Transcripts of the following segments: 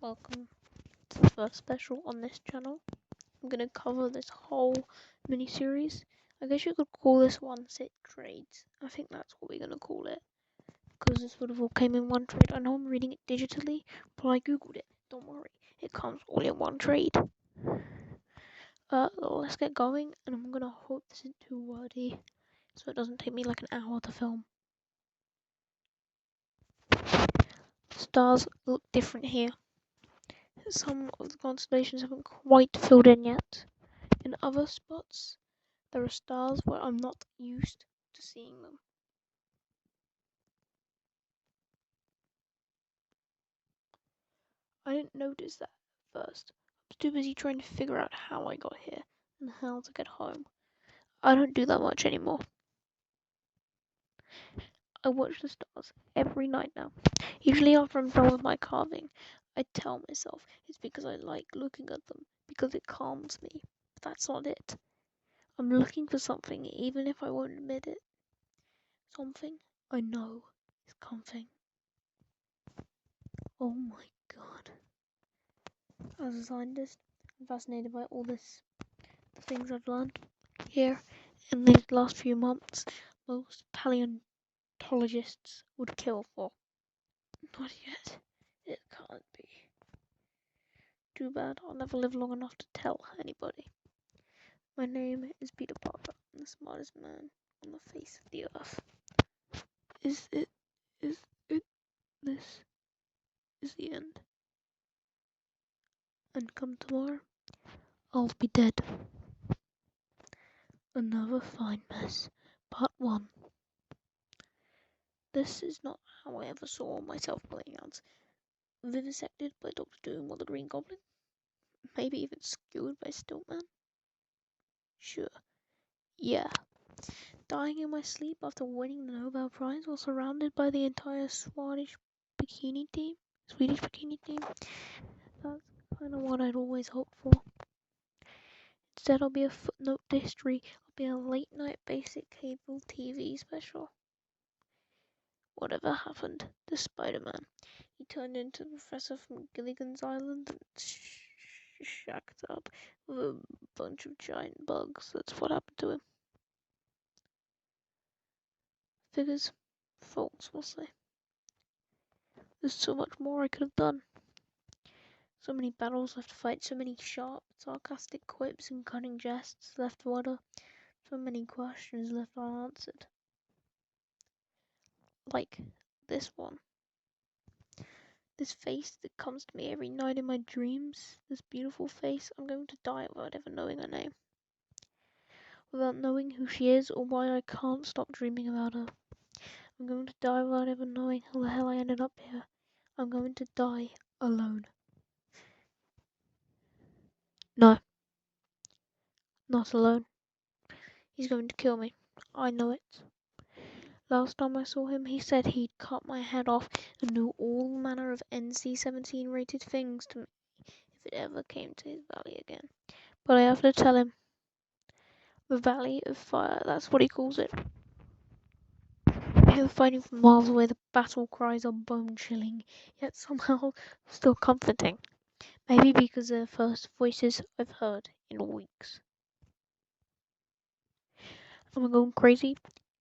Welcome to the first special on this channel. I'm going to cover this whole mini-series. I guess you could call this one Sit Trades. I think that's what we're going to call it. Because this would have all came in one trade. I know I'm reading it digitally, but I googled it. Don't worry, it comes all in one trade. Let's get going, and I'm going to hope this isn't too wordy, so it doesn't take me like an hour to film. The stars look different here. Some of the constellations haven't quite filled in yet. In other spots, there are stars where I'm not used to seeing them. I didn't notice that at first. I was too busy trying to figure out how I got here and how to get home. I don't do that much anymore. I watch the stars every night now. Usually after I'm done with my carving, I tell myself it's because I like looking at them, because it calms me. But that's not it. I'm looking for something even if I won't admit it. Something I know is coming. Oh my god. As a scientist, I'm fascinated by all the things I've learned here in these last few months. Most paleontologists would kill for. Not yet. It can't be. Too bad I'll never live long enough to tell anybody. My name is Peter Parker. I'm the smartest man on the face of the earth. Is it this is the end? And come tomorrow, I'll be dead. Another fine mess. Part 1. This is not how I ever saw myself playing out. Vivisected by Doctor Doom or the Green Goblin? Maybe even skewered by Stiltman? Sure. Yeah. Dying in my sleep after winning the Nobel Prize while surrounded by the entire Swedish bikini team? That's kind of what I'd always hoped for. Instead, I'll be a footnote to history. I'll be a late night basic cable TV special. Whatever happened to Spiderman? He turned into the professor from Gilligan's Island and shacked up with a bunch of giant bugs. That's what happened to him. Figures. False, we'll say. There's so much more I could have done. So many battles left to fight, so many sharp, sarcastic quips and cunning jests left to utter, so many questions left unanswered. Like this one. This face that comes to me every night in my dreams, this beautiful face, I'm going to die without ever knowing her name. Without knowing who she is or why I can't stop dreaming about her. I'm going to die without ever knowing how the hell I ended up here. I'm going to die alone. No. Not alone. He's going to kill me. I know it. Last time I saw him, he said he'd cut my head off and do all manner of NC-17 rated things to me if it ever came to his valley again. But I have to tell him. The Valley of Fire, that's what he calls it. I hear the fighting from miles away, the battle cries are bone-chilling, yet somehow still comforting. Maybe because they're the first voices I've heard in weeks. Am I going crazy?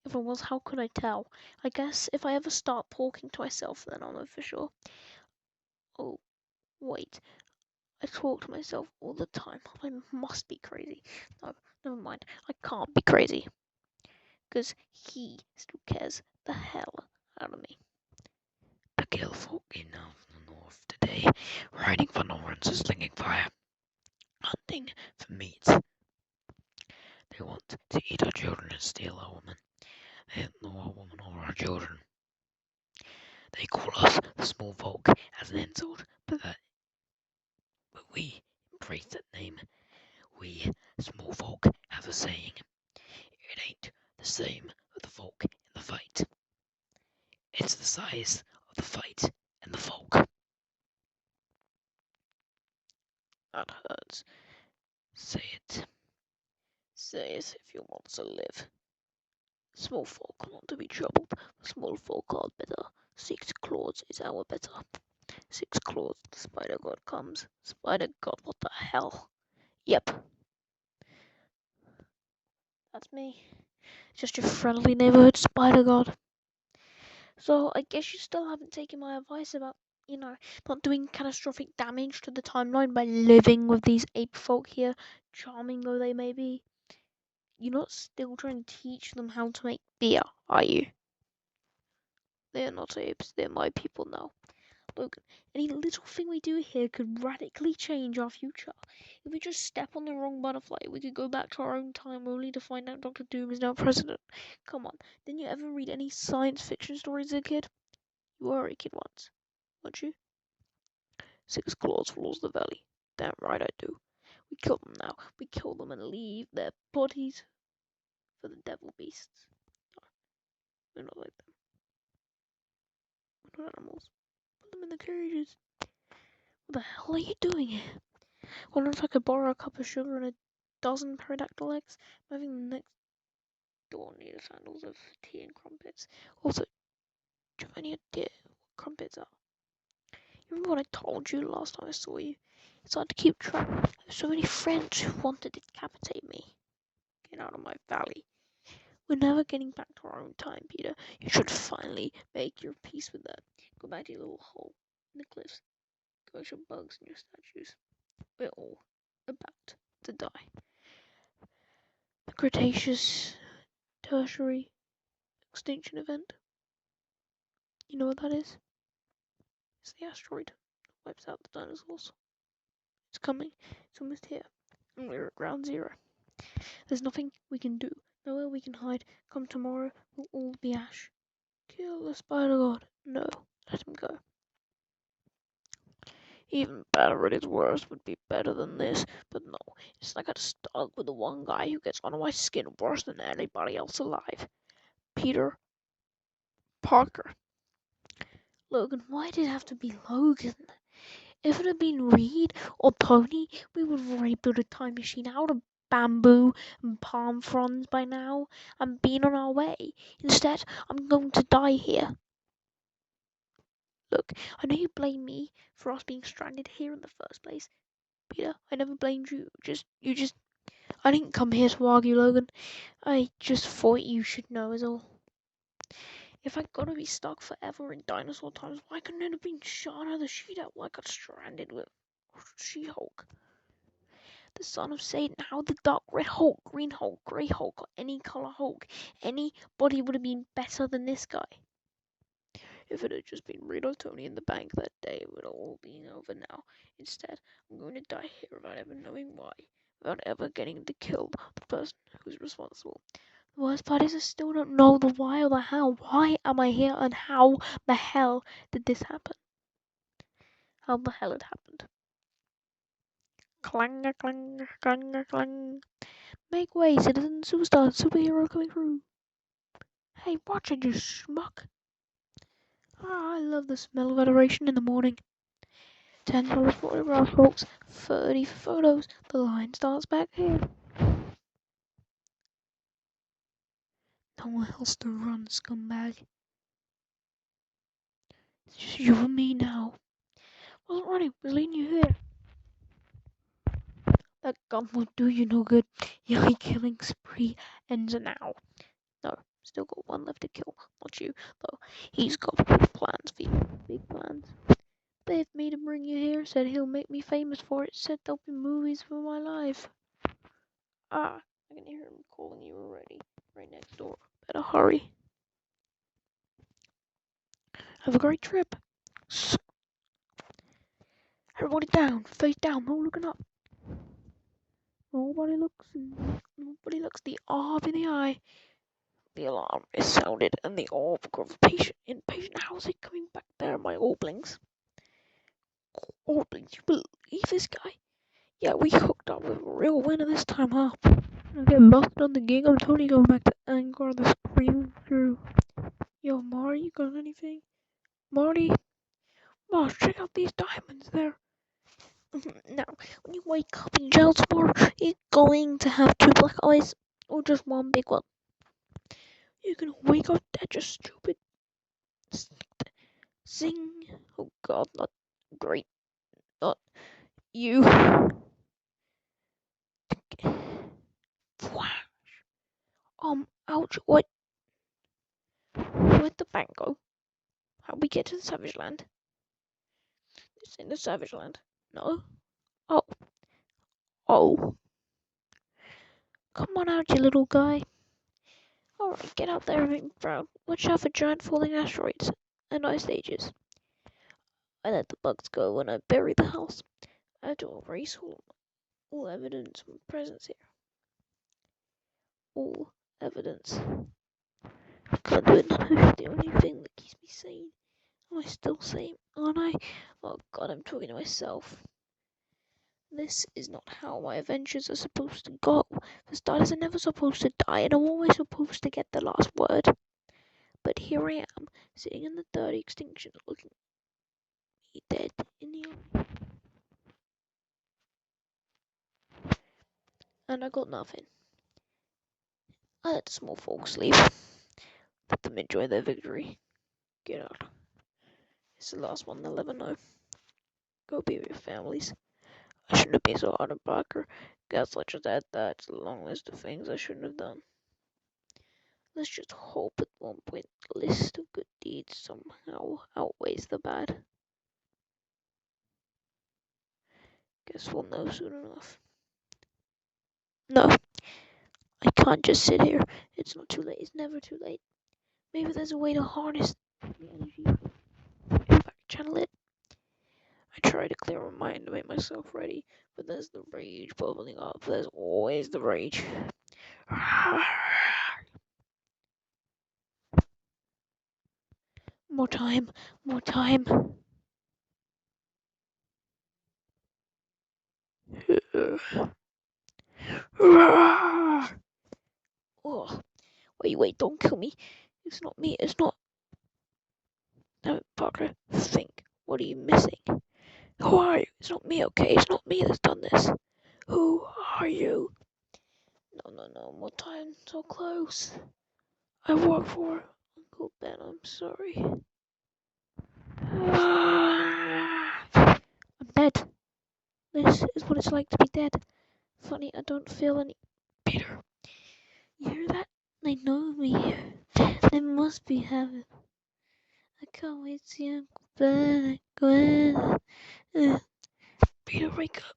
If I was, how could I tell? I guess if I ever start talking to myself, then I'll know for sure. Oh, wait. I talk to myself all the time. I must be crazy. No, never mind. I can't be crazy. Because he still cares the hell out of me. The Gill folk came down from the north today, riding for Norrens and slinging fire, hunting for meat. They want to eat our children and steal our women. They don't know our women or our children. They call us the small folk as an insult, but we embrace that name. We, small folk, have a saying. It ain't the same of the folk in the fight. It's the size of the fight and the folk. That hurts. Say it. Say it if you want to live. Small folk want to be troubled. Small folk are better. 6 claws is our better. 6 claws, the spider god comes. Spider god, what the hell? Yep, that's me. Just your friendly neighborhood spider god. So I guess you still haven't taken my advice about, not doing catastrophic damage to the timeline by living with these ape folk here, charming though they may be. You're not still trying to teach them how to make beer, are you? They're not apes, they're my people now. Look, any little thing we do here could radically change our future. If we just step on the wrong butterfly, we could go back to our own time only to find out Doctor Doom is now president. Come on, didn't you ever read any science fiction stories as a kid? You were a kid once, weren't you? 6 claws floors the valley. Damn right I do. We kill them now. We kill them and leave their bodies for the devil beasts. No, we're not like them. We're not animals. Put them in the cages. What the hell are you doing here? Wonder if I could borrow a cup of sugar and a dozen pterodactyl eggs. Maybe the next door needed sandals of tea and crumpets. Also, do you have any idea what crumpets are? You remember what I told you last time I saw you? It's hard to keep track. I have so many friends who want to decapitate me. Get out of my valley. We're never getting back to our own time, Peter. You should finally make your peace with that. Go back to your little hole in the cliffs. Go at your bugs and your statues. We're all about to die. The Cretaceous Tertiary extinction event. You know what that is? It's the asteroid that wipes out the dinosaurs. It's coming. It's almost here. And we're at ground zero. There's nothing we can do. Nowhere we can hide. Come tomorrow, we'll all be ash. Kill the spider god. No, let him go. Even better at its worst would be better than this, but no, it's like I got stuck with the one guy who gets under my skin worse than anybody else alive. Peter Parker. Logan, why did it have to be Logan? If it had been Reed or Tony, we would have already built a time machine out of bamboo and palm fronds by now and been on our way. Instead, I'm going to die here. Look, I know you blame me for us being stranded here in the first place. Peter, I never blamed you. I didn't come here to argue, Logan. I just thought you should know is all. If I gotta be stuck forever in dinosaur times, why couldn't it have been shot out of the shootout? Why got stranded with She-Hulk? The son of Satan, how the dark red Hulk, green Hulk, grey Hulk, or any color Hulk, anybody would have been better than this guy. If it had just been Reed or Tony in the bank that day, it would all been over now. Instead, I'm going to die here without ever knowing why, without ever getting to kill the person who's responsible. The worst part is I still don't know the why or the how. Why am I here and how the hell did this happen? How the hell it happened? Clang, clang, clang, clang. Make way, citizen superstar, superhero coming through. Hey, watch it, you schmuck. Ah, I love the smell of adoration in the morning. $10 for autographs, folks. 30 for photos. The line starts back here. Nowhere else to run, scumbag. It's just you and me now. Wasn't running, was leading you here. That gun won't do you no good. Your killing spree ends now. No, still got one left to kill. Not you, though. He's got big plans for you. Big plans. Begged me to bring you here. Said he'll make me famous for it. Said there'll be movies for my life. Ah, I can hear him calling you already. Right next door. Better hurry. Have a great trip. Everybody down. Face down. No looking up. Nobody looks the orb in the eye. The alarm is sounded, and the orb of impatient. How's it coming back there, my Orblings? Orblings, you believe this guy? Yeah, we hooked up with a real winner this time, huh? I'm getting busted on the gig. I'm totally going back to Angkor the Screaming through. Yo, Marty, you got anything? Marty? Boss, check out these diamonds there. Now, when you wake up in jail tomorrow, you're going to have two black eyes or just one big one. You're gonna wake up dead, just stupid. Zing. Oh god, not great. Not you. Flash. Ouch. What? Where'd the bank go? How'd we get to the Savage Land? It's in the Savage Land. No? Oh. Oh. Come on out, you little guy. Alright, get out there and make me proud. Watch out for giant falling asteroids and ice ages. I let the bugs go when I buried the house. I had to erase all evidence of my presence here. All evidence. I can't do it now. It's the only thing that keeps me sane. Am I still sane? Aren't I? Oh god, I'm talking to myself. This is not how my adventures are supposed to go. For starters, I'm never supposed to die, and I'm always supposed to get the last word. But here I am, sitting in the third extinction, looking at me dead in the eye. And I got nothing. I let the small folks leave. Let them enjoy their victory. Get out. It's the last one they'll ever know. Go be with your families. I shouldn't have been so hard on Parker. Guess let's just add that to the long list of things I shouldn't have done. Let's just hope at one point the list of good deeds somehow outweighs the bad. Guess we'll know soon enough. No, I can't just sit here. It's not too late. It's never too late. Maybe there's a way to harness the energy. If I can channel it. I try to clear my mind to make myself ready, but there's the rage bubbling up. There's always the rage. More time. More time. Oh, wait, don't kill me. It's not me. It's not. Damn it, Parker. Think. What are you missing? Who are you? It's not me, okay? It's not me that's done this. Who are you? No, more time. So close. I work for Uncle Ben. I'm sorry. I'm dead. This is what it's like to be dead. Funny, I don't feel any. Peter, you hear that? They know me here. They must be heaven. I can't wait to see Uncle Ben. Peter, wake up.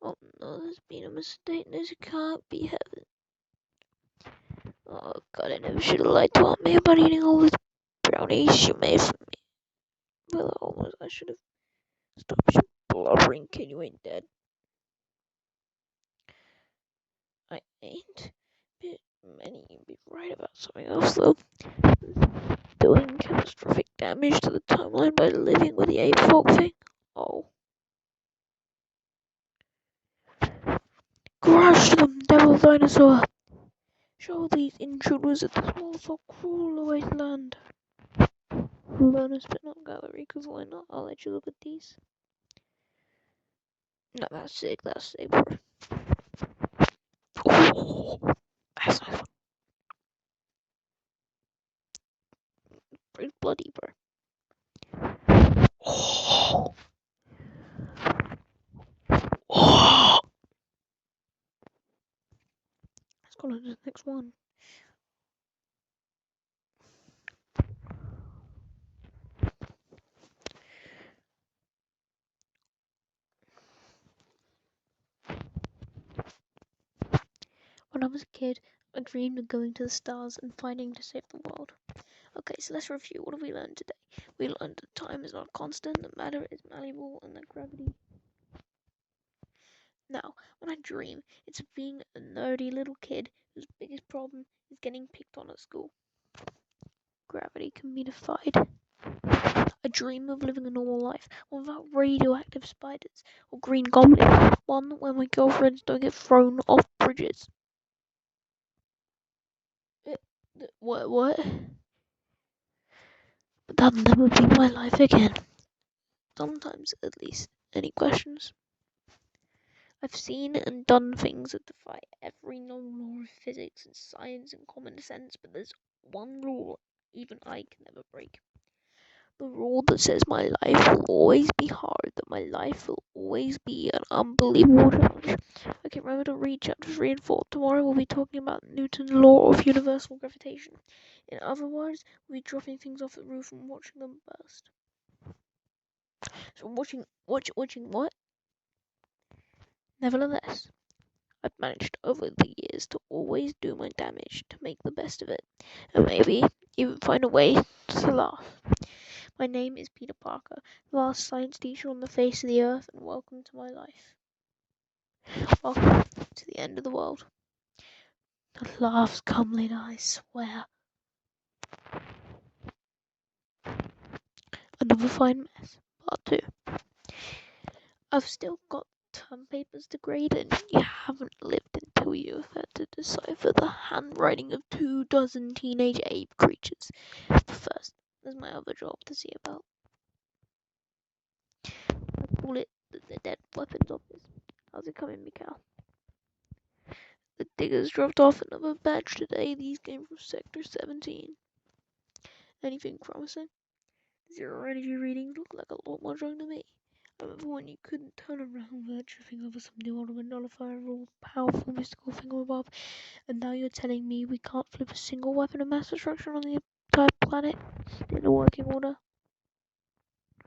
Oh no, there's been a mistake. This can't be heaven. Oh god, I never should have lied to Aunt May about eating all those brownies she made for me. Well, almost I should have stopped you blubbering, kid. You ain't dead. I ain't. But many be right about something else though. Doing catastrophic damage to the timeline by living with the ape folk thing. Oh. Crush them, devil dinosaur! Show these intruders that the small so cruel the wasteland. Bonus but not gallery, cause why not? I'll let you look at these. No, that's sick, bro. Oh, that's nice. Pretty bloody, bro. Oh. Oh. Let's go to the next one. When I was a kid, I dreamed of going to the stars and fighting to save the world. Okay, so let's review. What have we learned today? We learned that time is not constant, that matter is malleable, and that gravity. Now, when I dream, it's of being a nerdy little kid whose biggest problem is getting picked on at school. Gravity can be defied. I dream of living a normal life, one without radioactive spiders or green goblins, one where my girlfriends don't get thrown off bridges. What? But that'll never be my life again. Sometimes, at least. Any questions? I've seen and done things that defy every known law of physics and science and common sense, but there's one rule even I can never break. The rule that says my life will always be hard, that my life will always be an unbelievable challenge. Okay, remember to read chapters 3 and 4. Tomorrow we'll be talking about Newton's law of universal gravitation. In other words, we'll be dropping things off the roof and watching them burst. So watching what? Nevertheless, I've managed over the years to always do my damage to make the best of it, and maybe even find a way to laugh. My name is Peter Parker, the last science teacher on the face of the earth, and welcome to my life. Welcome to the end of the world. The laughs come later, I swear. Another fine mess. Part 2. I've still got term papers to grade, and you haven't lived until you've had to decipher the handwriting of 24 teenage ape creatures. But first, there's my other job to see about. I call it the Dead Weapons Office. How's it coming, Mikhail? The diggers dropped off another batch today. These came from Sector 17. Anything promising? Zero energy readings look like a lot more strong to me. I remember when you couldn't turn around without tripping over some new ultimate nullifier rule, powerful mystical thing above, and now you're telling me we can't flip a single weapon of mass destruction on the entire planet in a working order?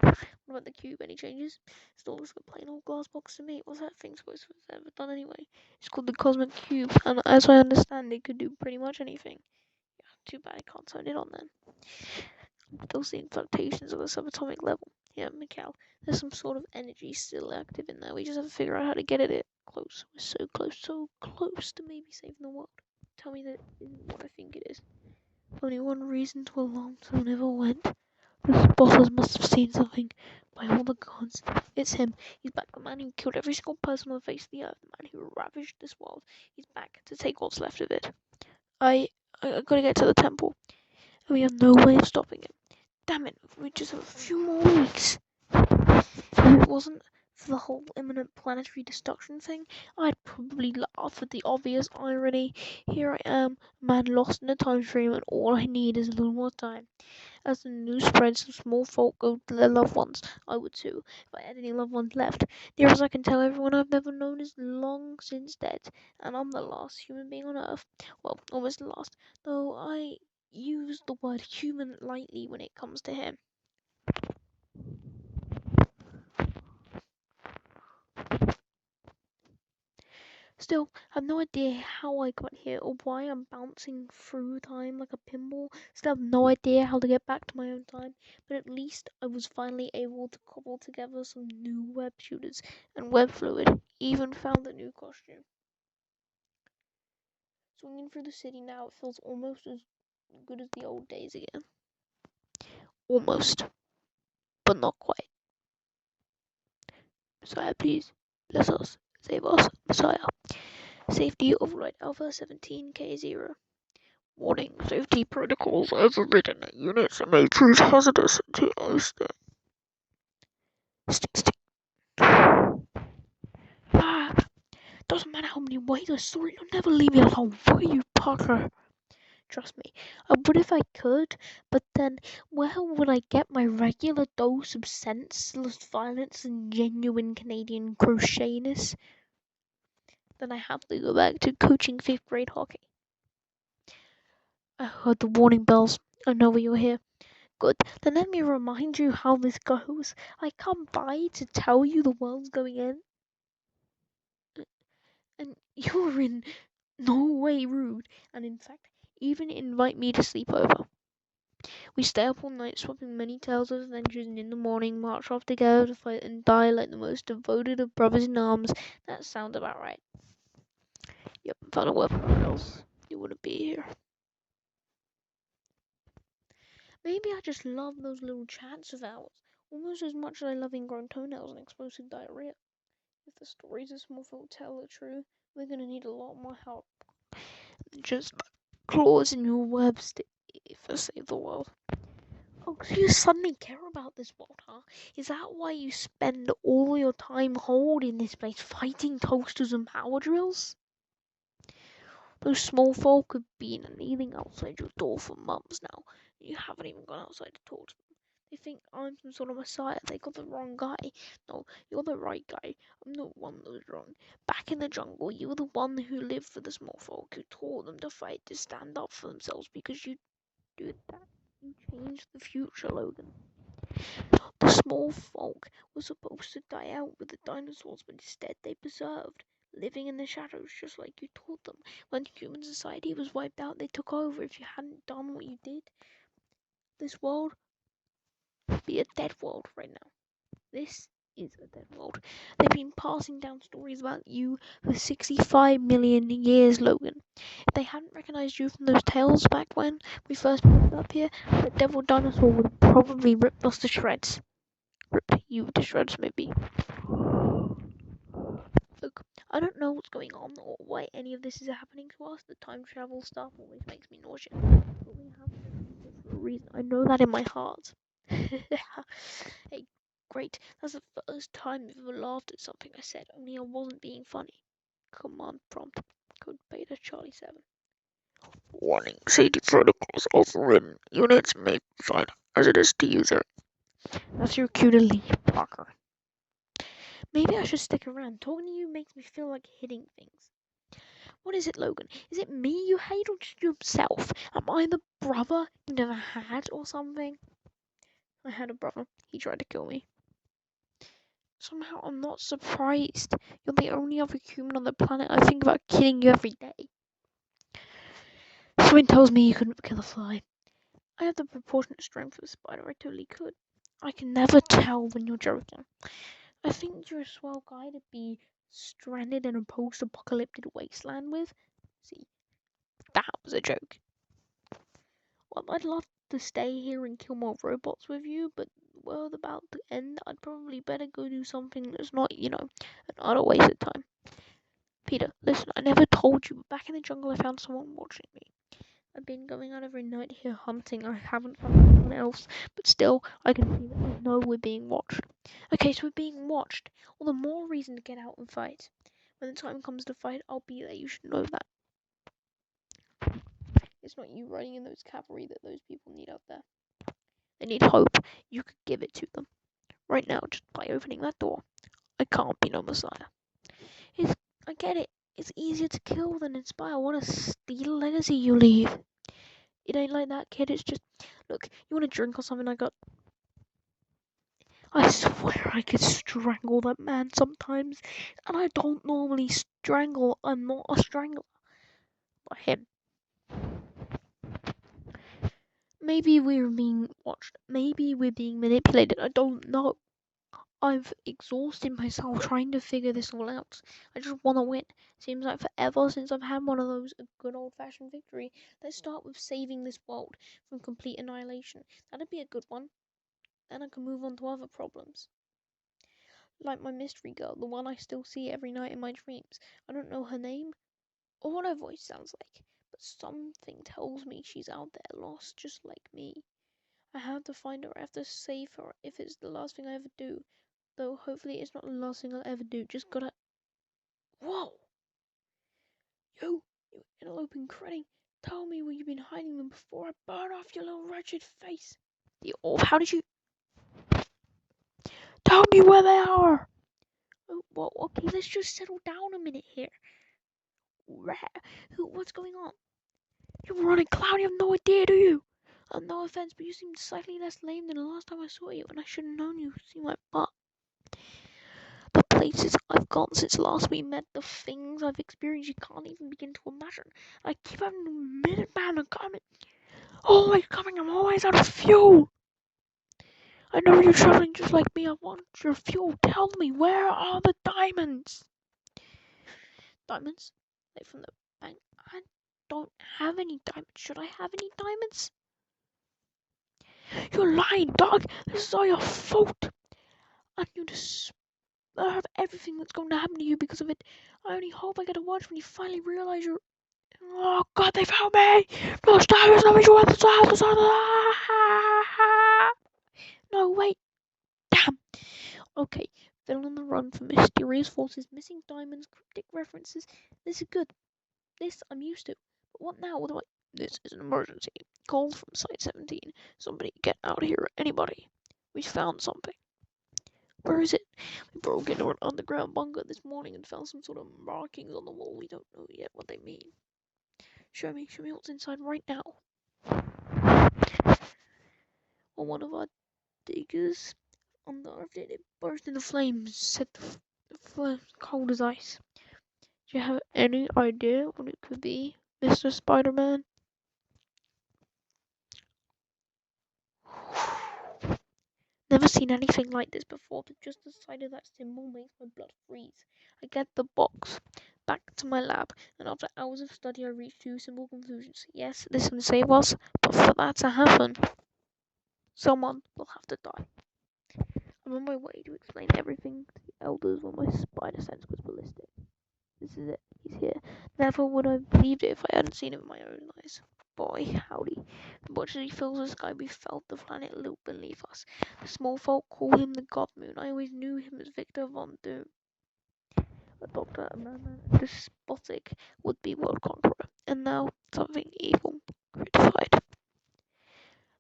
What about the cube? Any changes? Still looks like a plain old glass box to me. What's that thing supposed to have ever done anyway? It's called the Cosmic Cube, and as I understand, it could do pretty much anything. Yeah, too bad I can't turn it on then. I'm still seeing fluctuations at the subatomic level. Yeah, Mikhail, there's some sort of energy still active in there. We just have to figure out how to get at it. Close. We're so close to maybe saving the world. Tell me that isn't what I think it is. Only one reason to alarm someone ever went. The spotters must have seen something. By all the gods, it's him. He's back, the man who killed every single person on the face of the earth, the man who ravaged this world. He's back to take what's left of it. I gotta get to the temple, and we have no way of stopping him. Damn it, we just have a few more weeks. If it wasn't for the whole imminent planetary destruction thing, I'd probably laugh at the obvious irony. Here I am, a man lost in a time stream, and all I need is a little more time. As the news spreads, some small folk go to their loved ones. I would too, if I had any loved ones left. Near as I can tell, everyone I've ever known is long since dead, and I'm the last human being on Earth. Well, almost the last, though I use the word human lightly when it comes to him. Still, I've no idea how I got here or why I'm bouncing through time like a pinball. Still have no idea how to get back to my own time, but at least I was finally able to cobble together some new web shooters and web fluid. Even found a new costume. Swinging through the city now, it feels almost as good as the old days again. Almost, but not quite. Messiah, please, bless us, save us, Messiah. Safety override Alpha 17K0. Warning, safety protocols overridden. Units may choose hazardous to stay. Stick. Ah, doesn't matter how many ways I saw it, you'll never leave me alone, will you, Parker? Trust me, I would if I could, but then where would I get my regular dose of senseless violence and genuine Canadian crochetness? Then I have to go back to coaching 5th grade hockey. I heard the warning bells. I know why you're here. Good. Then let me remind you how this goes. I come by to tell you the world's going in, and you're in no way rude, and in fact, even invite me to sleep over. We stay up all night swapping many tales of adventures, and in the morning march off together to fight and die like the most devoted of brothers in arms. That sounds about right. Yep, found a weapon or else you wouldn't be here. Maybe I just love those little chats of ours, almost as much as I love ingrown toenails and explosive diarrhea. If the stories this Smallville tell are true, we're gonna need a lot more help than just claws in your webs to save the world. Oh, so you suddenly care about this world, huh? Is that why you spend all your time holding this place fighting toasters and power drills? Those small folk have been kneeling outside your door for months now. You haven't even gone outside to talk to them. They think I'm some sort of messiah. They got the wrong guy. No, you're the right guy. I'm the one that was wrong. Back in the jungle, you were the one who lived for the small folk, who taught them to fight, to stand up for themselves, because you did that. You changed the future, Logan. The small folk were supposed to die out with the dinosaurs, but instead they preserved, living in the shadows just like you taught them. When human society was wiped out, they took over. If you hadn't done what you did, this world would be a dead world right now. This is a dead world. They've been passing down stories about you for 65 million years, Logan. If they hadn't recognized you from those tales back when we first moved up here, the devil dinosaur would have probably ripped us to shreds. Ripped you to shreds, maybe. Look, I don't know what's going on or why any of this is happening to us. The time travel stuff always makes me nauseous. But we have to for a reason. I know that in my heart. Hey, great. That's the first time you've ever laughed at something I said, only I wasn't being funny. Command prompt. Code Beta Charlie 7. Warning, safety protocols overridden. Units may find hazardous to user. That's your cue to leave, Parker. Maybe I should stick around. Talking to you makes me feel like hitting things. What is it, Logan? Is it me you hate or just yourself? Am I the brother you never had or something? I had a brother. He tried to kill me. Somehow I'm not surprised. You're the only other human on the planet I think about killing you every day. Something tells me you couldn't kill a fly. I have the proportionate strength of a spider. I totally could. I can never tell when you're joking. I think you're a swell guy to be stranded in a post-apocalyptic wasteland with. See, that was a joke. Well, I'd love to stay here and kill more robots with you, but the world about to end. I'd probably better go do something that's not, an utter waste of time. Peter, listen, I never told you, but back in the jungle I found someone watching me. I've been going out every night here hunting. I haven't found anyone else, but still, I can see that I know we're being watched. Okay, so we're being watched. Well, the more reason to get out and fight. When the time comes to fight, I'll be there. You should know that. It's not you riding in those cavalry that those people need out there. They need hope. You could give it to them. Right now, just by opening that door. I can't be no messiah. I get it. It's easier to kill than inspire. What a steel legacy you leave. It ain't like that, kid. It's just, look, you want a drink or something? I swear I could strangle that man sometimes. And I don't normally strangle. I'm not a strangler. But him. Maybe we're being watched. Maybe we're being manipulated. I don't know. I've exhausted myself trying to figure this all out. I just want to win. Seems like forever since I've had one of those good old-fashioned victory. Let's start with saving this world from complete annihilation. That'd be a good one. Then I can move on to other problems. Like my mystery girl, the one I still see every night in my dreams. I don't know her name or what her voice sounds like, but something tells me she's out there lost just like me. I have to find her. I have to save her if it's the last thing I ever do. Though hopefully it's not the last thing I'll ever do. Just gotta. Whoa! You interloping crettin! Tell me where you've been hiding them before I burn off your little wretched face. The orb, how did you. Tell me where they are! Oh, well, okay, let's just settle down a minute here. What's going on? You're running, Cloud, you have no idea, do you? No offense, but you seem slightly less lame than the last time I saw you, and I should have known you see my butt. The places I've gone since last we met, the things I've experienced, you can't even begin to imagine. I keep having a minute man coming. Always coming, I'm always out of fuel. I know you're traveling just like me, I want your fuel. Tell me, where are the diamonds? Diamonds? Like from the bank? I don't have any diamonds. Should I have any diamonds? You're lying, dog. This is all your fault. And you deserve everything that's going to happen to you because of it. I only hope I get a watch when you finally realize you're. Oh God, they found me! Those diamonds, let me go on the side. No, wait. Damn. Okay, still on the run for mysterious forces, missing diamonds, cryptic references. This is good. This I'm used to. But what now? What do I? This is an emergency. Call from Site 17. Somebody get out here. Anybody. We found something. Where is it? We broke into an underground bunker this morning and found some sort of markings on the wall. We don't know yet what they mean. Show me what's inside right now. Well, one of our diggers unearthed it. It burst into flames, set the flames cold as ice. Do you have any idea what it could be, Mr. Spiderman? Never seen anything like this before, but just the sight of that symbol makes my blood freeze. I get the box back to my lab, and after hours of study I reach two simple conclusions. Yes, this can save us, but for that to happen, someone will have to die. I'm on my way to explain everything to the elders when my spider sense was ballistic. This is it. He's here. Never would I have believed it if I hadn't seen it with my own eyes. Boy, howdy. Much as he fills the sky, we felt the planet loop beneath us. The small folk call him the God Moon. I always knew him as Victor Von Doom, a doctor, a madman, a despotic would-be world conqueror. And now, something evil, crucified.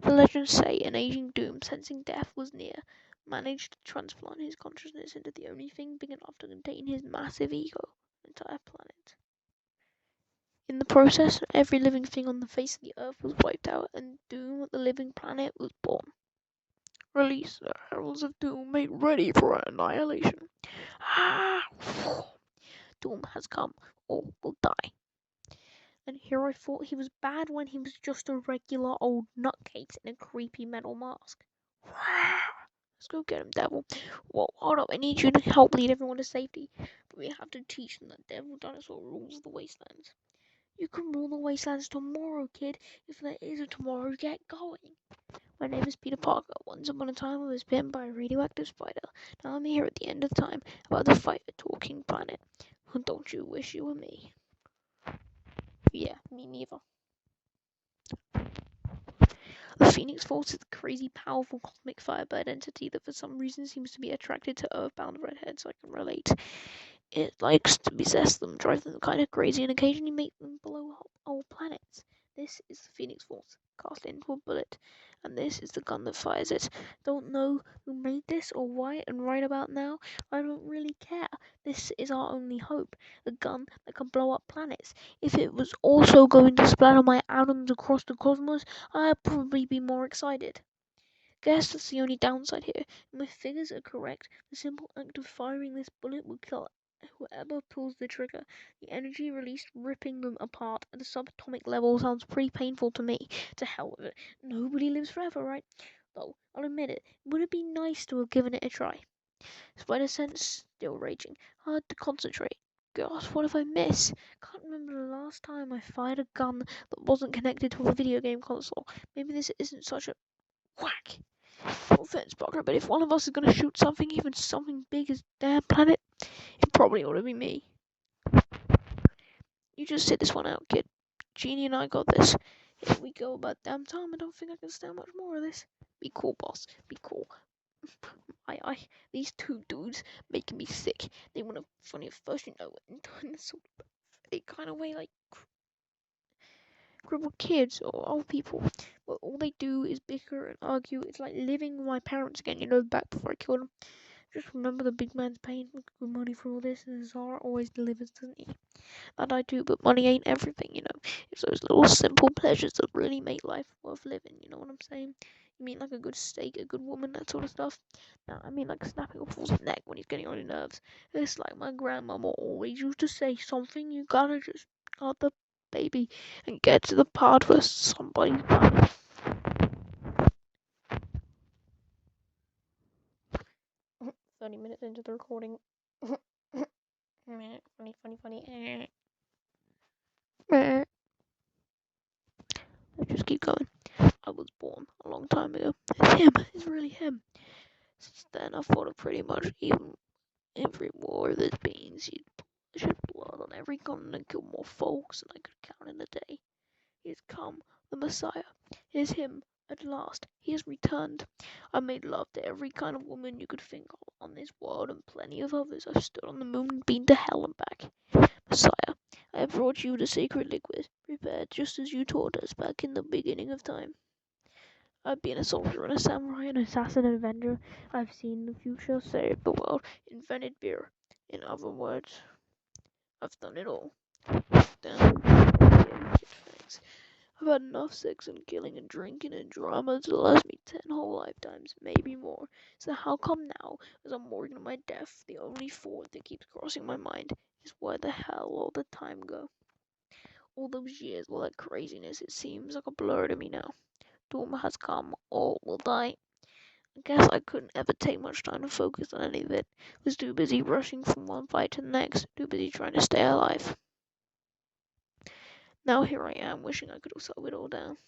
The legends say an aging Doom, sensing death was near, managed to transplant his consciousness into the only thing big enough to contain his massive ego, an entire planet. In the process, every living thing on the face of the earth was wiped out, and Doom, the living planet, was born. Release the heralds of Doom, made ready for annihilation. Ah! Doom has come, all will die. And here I thought he was bad when he was just a regular old nutcase in a creepy metal mask. Let's go get him, devil. Well, hold up, I need you to help lead everyone to safety. But we have to teach them that Devil Dinosaur rules the wastelands. You can rule the wastelands tomorrow, kid. If there is a tomorrow, get going. My name is Peter Parker. Once upon a time, I was bitten by a radioactive spider. Now I'm here at the end of time, about to fight a talking planet. Don't you wish you were me? Yeah, me neither. The Phoenix Force is a crazy, powerful cosmic firebird entity that for some reason seems to be attracted to earthbound redheads. I can relate. It likes to possess them, drive them kind of crazy, and occasionally make them blow up whole planets. This is the Phoenix Force, cast into a bullet, and this is the gun that fires it. Don't know who made this or why, and right about now, I don't really care. This is our only hope, a gun that can blow up planets. If it was also going to splatter my atoms across the cosmos, I'd probably be more excited. Guess that's the only downside here. If my figures are correct, the simple act of firing this bullet will kill whoever pulls the trigger. The energy released ripping them apart at a subatomic level sounds pretty painful to me. To hell with it. Nobody lives forever, right? Though, I'll admit it, would it be nice to have given it a try? Spider sense still raging. Hard to concentrate. Gosh, what if I miss? Can't remember the last time I fired a gun that wasn't connected to a video game console. Maybe this isn't such a whack. No offense, Parker, but if one of us is gonna shoot something, even something big as damn planet, it probably ought to be me. You just sit this one out, kid. Jeannie and I got this. If we go about damn time, I don't think I can stand much more of this. Be cool, boss. Be cool. I, these two dudes making me sick. They want to funny at first, you know, and in this sort of a kind of way like crippled kids or old people. But all they do is bicker and argue. It's like living with my parents again, you know, back before I killed them. Just remember the big man's pain. Good money for all this, and Zara always delivers, doesn't he? That I do, but money ain't everything, you know. It's those little simple pleasures that really make life worth living, you know what I'm saying? You mean like a good steak, a good woman, that sort of stuff? No, I mean like snapping a fool's neck when he's getting on your nerves. It's like my grandmama always used to say, something you gotta just got the baby and get to the part where somebody's dying. "30 minutes into the recording. Funny. Let's just keep going. I was born a long time ago. It's him. It's really him. Since then, I've fought pretty much even every war there's been. Shed blood on every continent, killed more folks than I could count in a day. He has come, the Messiah. It is him, at last. He has returned. I made love to every kind of woman you could think of on this world and plenty of others. I've stood on the moon and been to hell and back. Messiah, I have brought you the sacred liquid, prepared just as you taught us back in the beginning of time. I've been a soldier and a samurai, an assassin, an avenger. I've seen the future, saved the world, invented beer. In other words, I've done it all. Damn. Yeah, thanks. I've had enough sex and killing and drinking and drama to last me 10 whole lifetimes, maybe more. So how come now, as I'm working on my death, the only thought that keeps crossing my mind is where the hell all the time go? All those years, all that craziness, it seems like a blur to me now. Doom has come, all will die. I guess I couldn't ever take much time to focus on any of it. Was too busy rushing from one fight to the next, too busy trying to stay alive. Now here I am, wishing I could have slowed it all down.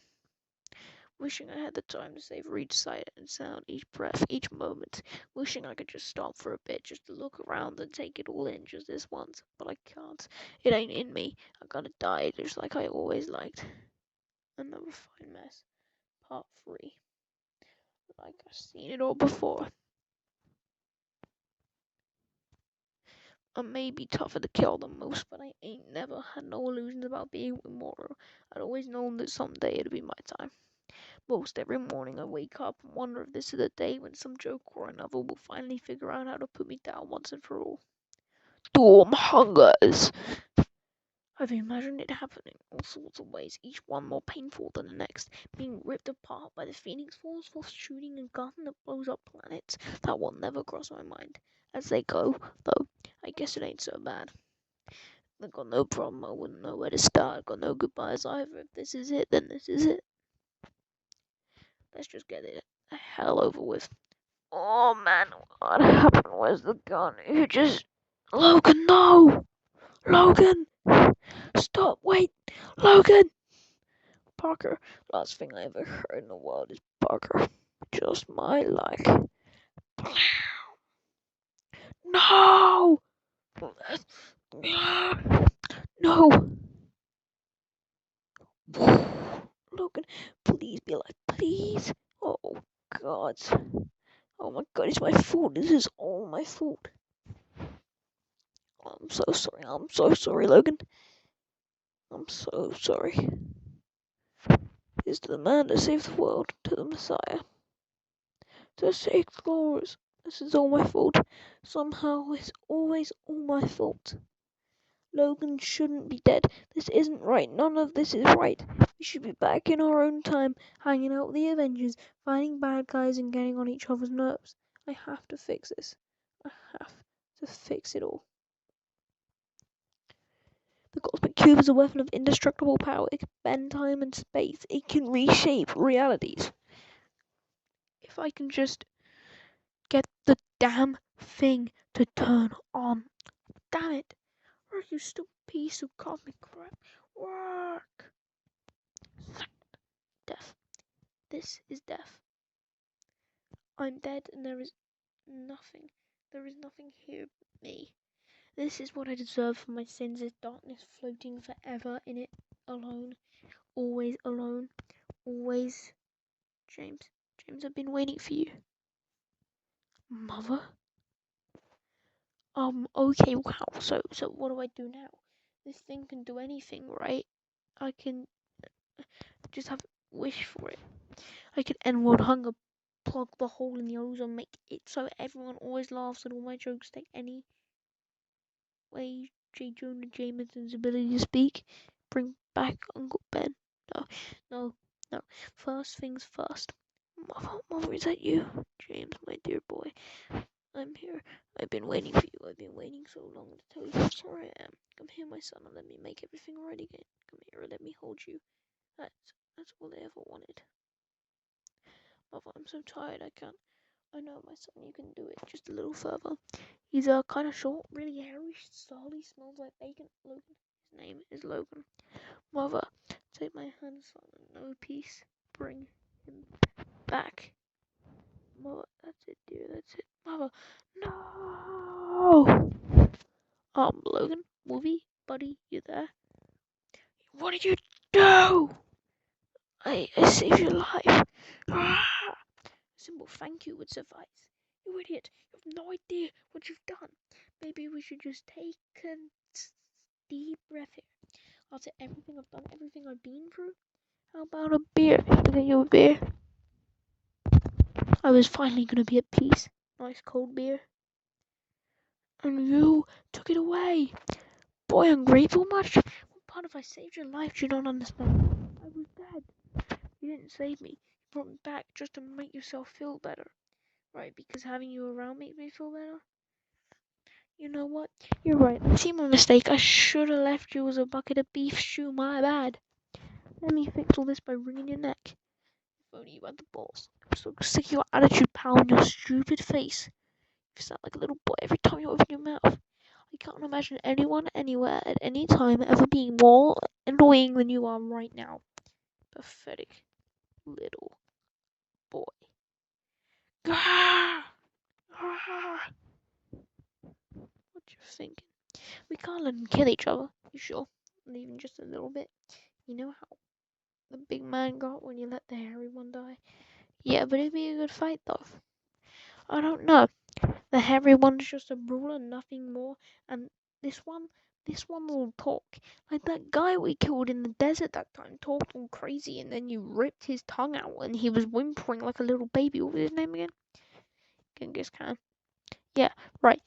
Wishing I had the time to savor each sight and sound, each breath, each moment. Wishing I could just stop for a bit, just to look around and take it all in just this once. But I can't. It ain't in me. I gotta die just like I always liked. Another fine mess. Part 3. Like I've seen it all before. I may be tougher to kill than most, but I ain't never had no illusions about being immortal. I'd always known that someday it'd be my time. Most every morning I wake up and wonder if this is the day when some joke or another will finally figure out how to put me down once and for all. Storm hungers! I've imagined it happening all sorts of ways, each one more painful than the next. Being ripped apart by the Phoenix Force while shooting a gun that blows up planets. That will never cross my mind. As they go, though, I guess it ain't so bad. I've got no problem, I wouldn't know where to start. Got no goodbyes either. If this is it, then this is it. Let's just get it the hell over with. Oh man, what happened? Where's the gun? You just... Logan, no! Logan! Stop, wait! Logan! Parker, last thing I ever heard in the world is Parker. Just my luck. No! No! Logan, please be alive, please. Oh, God. Oh my God, it's my fault. This is all my fault. I'm so sorry. I'm so sorry, Logan. I'm so sorry. It's to the man to save the world, to the Messiah, to save the glorious. This is all my fault. Somehow it's always all my fault. Logan shouldn't be dead. This isn't right. None of this is right. We should be back in our own time, hanging out with the Avengers, fighting bad guys and getting on each other's nerves. I have to fix this. I have to fix it all. The cosmic cube is a weapon of indestructible power. It can bend time and space. It can reshape realities. If I can just get the damn thing to turn on. Damn it! Work, you stupid piece of cosmic crap. Work! Death. This is death. I'm dead and there is nothing. There is nothing here but me. This is what I deserve for my sins, is darkness floating forever in it, alone. Always alone. Always. James, I've been waiting for you. Mother? Okay, wow. So what do I do now? This thing can do anything, right? I can just have a wish for it. I could end world hunger, plug the hole in the ozone, make it so everyone always laughs at all my jokes, take any way J. Jonah Jameson's ability to speak, bring back Uncle Ben. No. First things first. Mother, is that you? James, my dear boy. I'm here. I've been waiting for you. I've been waiting so long to tell you how sorry I am. Come here, my son, and let me make everything right again. Come here and let me hold you. That's all I ever wanted. Mother, I'm so tired, I can't. I know, my son, you can do it. Just a little further. He's kind of short, really hairy, salty, smells like bacon. Logan. His name is Logan. Mother, take my hand, son, and no peace. Bring him back. Mother, that's it, dear, that's it. Mother, no! Logan, movie, buddy, you there? What did you do? I saved your life. Ah! A simple thank you would suffice. You idiot, you have no idea what you've done. Maybe we should just take a deep breath here. After everything I've done, everything I've been through, how about a beer? Should I get you a beer? I was finally gonna be at peace. Nice cold beer. And you took it away. Boy, ungrateful much? What part if I saved your life do you don't understand? I was dead. You didn't save me. You brought me back just to make yourself feel better. Right, because having you around makes me feel better? You know what? You're right. I see my mistake. I should have left you as a bucket of beef stew. My bad. Let me fix all this by wringing your neck. If only you had the balls. I'm so sick of your attitude, pal, and your stupid face. You sound like a little boy every time you open your mouth. I can't imagine anyone, anywhere, at any time ever being more annoying than you are right now. Pathetic little boy. Gah! Ah! What you thinking? We can't let them kill each other. You sure? Not even just a little bit. You know how the big man got when you let the hairy one die? Yeah, but it'd be a good fight though. I don't know. The hairy one's just a brawler, nothing more. And this one, this one will talk. Like that guy we killed in the desert that time talked all crazy and then you ripped his tongue out and he was whimpering like a little baby. What was his name again? Genghis Khan. Yeah, right.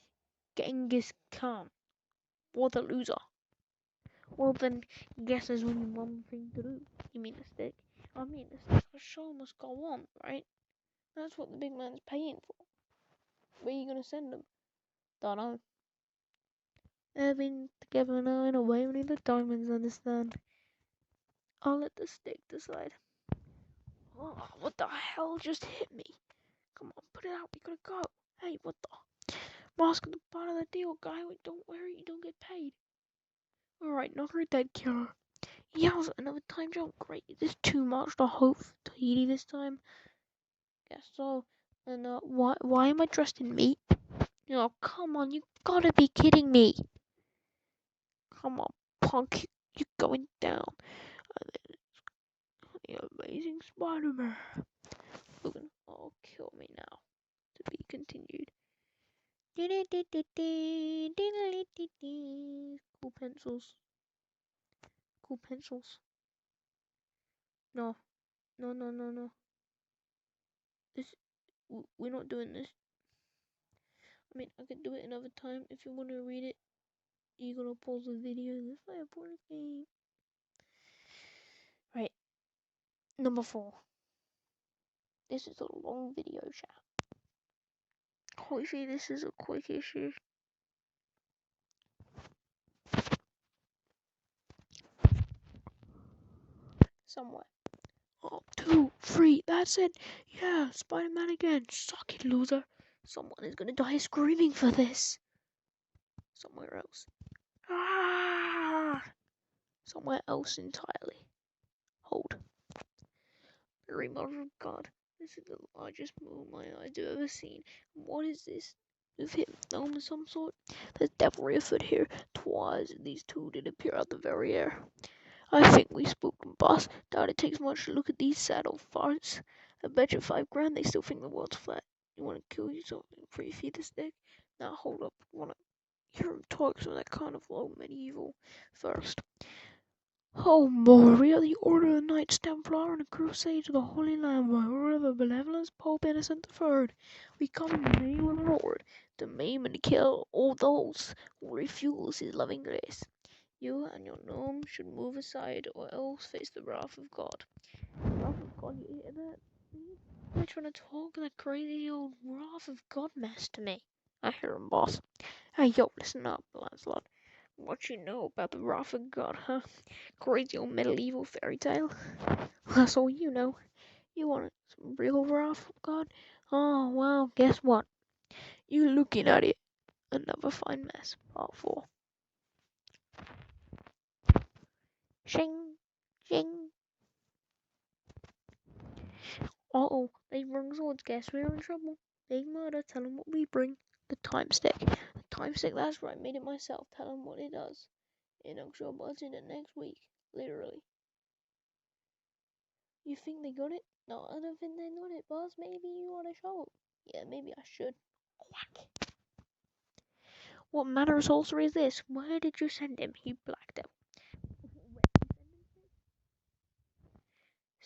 Genghis Khan. What a loser. Well then, guess there's only one thing to do. You mean the stick? I mean the show must go on, right? That's what the big man's paying for. Where are you gonna send him? Don't know. They've been together now in a way only the diamonds understand. I'll let the stick decide. Oh, what the hell just hit me? Come on, put it out. We gotta go. Hey, what the? Mask at the part of the deal, guy. Wait, don't worry, you don't get paid. Alright, not her dead killer. Yowza, another time jump. Great. Is this too much to hope for Tahiti this time? Guess so. And why am I dressed in meat? Oh, come on, you gotta be kidding me. Come on, punk, you're going down. The amazing Spiderman. Logan, oh, kill me now. To be continued. Cool pencils. Cool pencils. No, no, no, no, no. This, we're not doing this. I mean, I could do it another time. If you want to read it, you're gonna pause the video. This is a board game. Right. Number 4. This is a long video, chat. Hopefully, this is a quick issue. Somewhere. Oh, 2, 3, that's it. Yeah, Spider-Man again. Suck it, loser. Someone is gonna die screaming for this. Somewhere else. Ah! Somewhere else entirely. Hold. Very mother of God. This is the largest moon my eyes have ever seen. What is this? With him, gnome of some sort? There's definitely a foot here. Twice these two did appear out the very air. I think we spooked them, boss. Doubt it takes much to look at these sad old farts. I bet you $5 they still think the world's flat. You wanna kill you something before you feed the stick? Now hold up. Wanna hear him talk some of that kind of low medieval first. Oh, more, we are the Order of the Knights Templar and a crusade to the Holy Land by order of the benevolent Pope Innocent III. We come in the name of the Lord to maim and kill all those who refuse his loving grace. You and your gnome should move aside or else face the wrath of God. Wrath of God, you hear that? They're trying to talk that crazy old wrath of God mess to me. I hear him, boss. Hey, yo, listen up, Lancelot. What you know about the wrath of God, huh? Crazy old medieval fairy tale? That's all you know. You want some real wrath of God? Oh, well, guess what? You looking at it. Another fine mess. Part 4. Shing! Shing! Uh-oh, they've rung swords. Guess we're in trouble. Big murder. Tell 'em what we bring. The time stick. The time stick, that's right. Made it myself. Tell 'em what it does. And I'm sure Bud's in it next week. Literally. You think they got it? No, I don't think they got it, boss. Maybe you want to show 'em. Yeah, maybe I should. Whack. What manner of sorcery is this? Where did you send him, you black devil?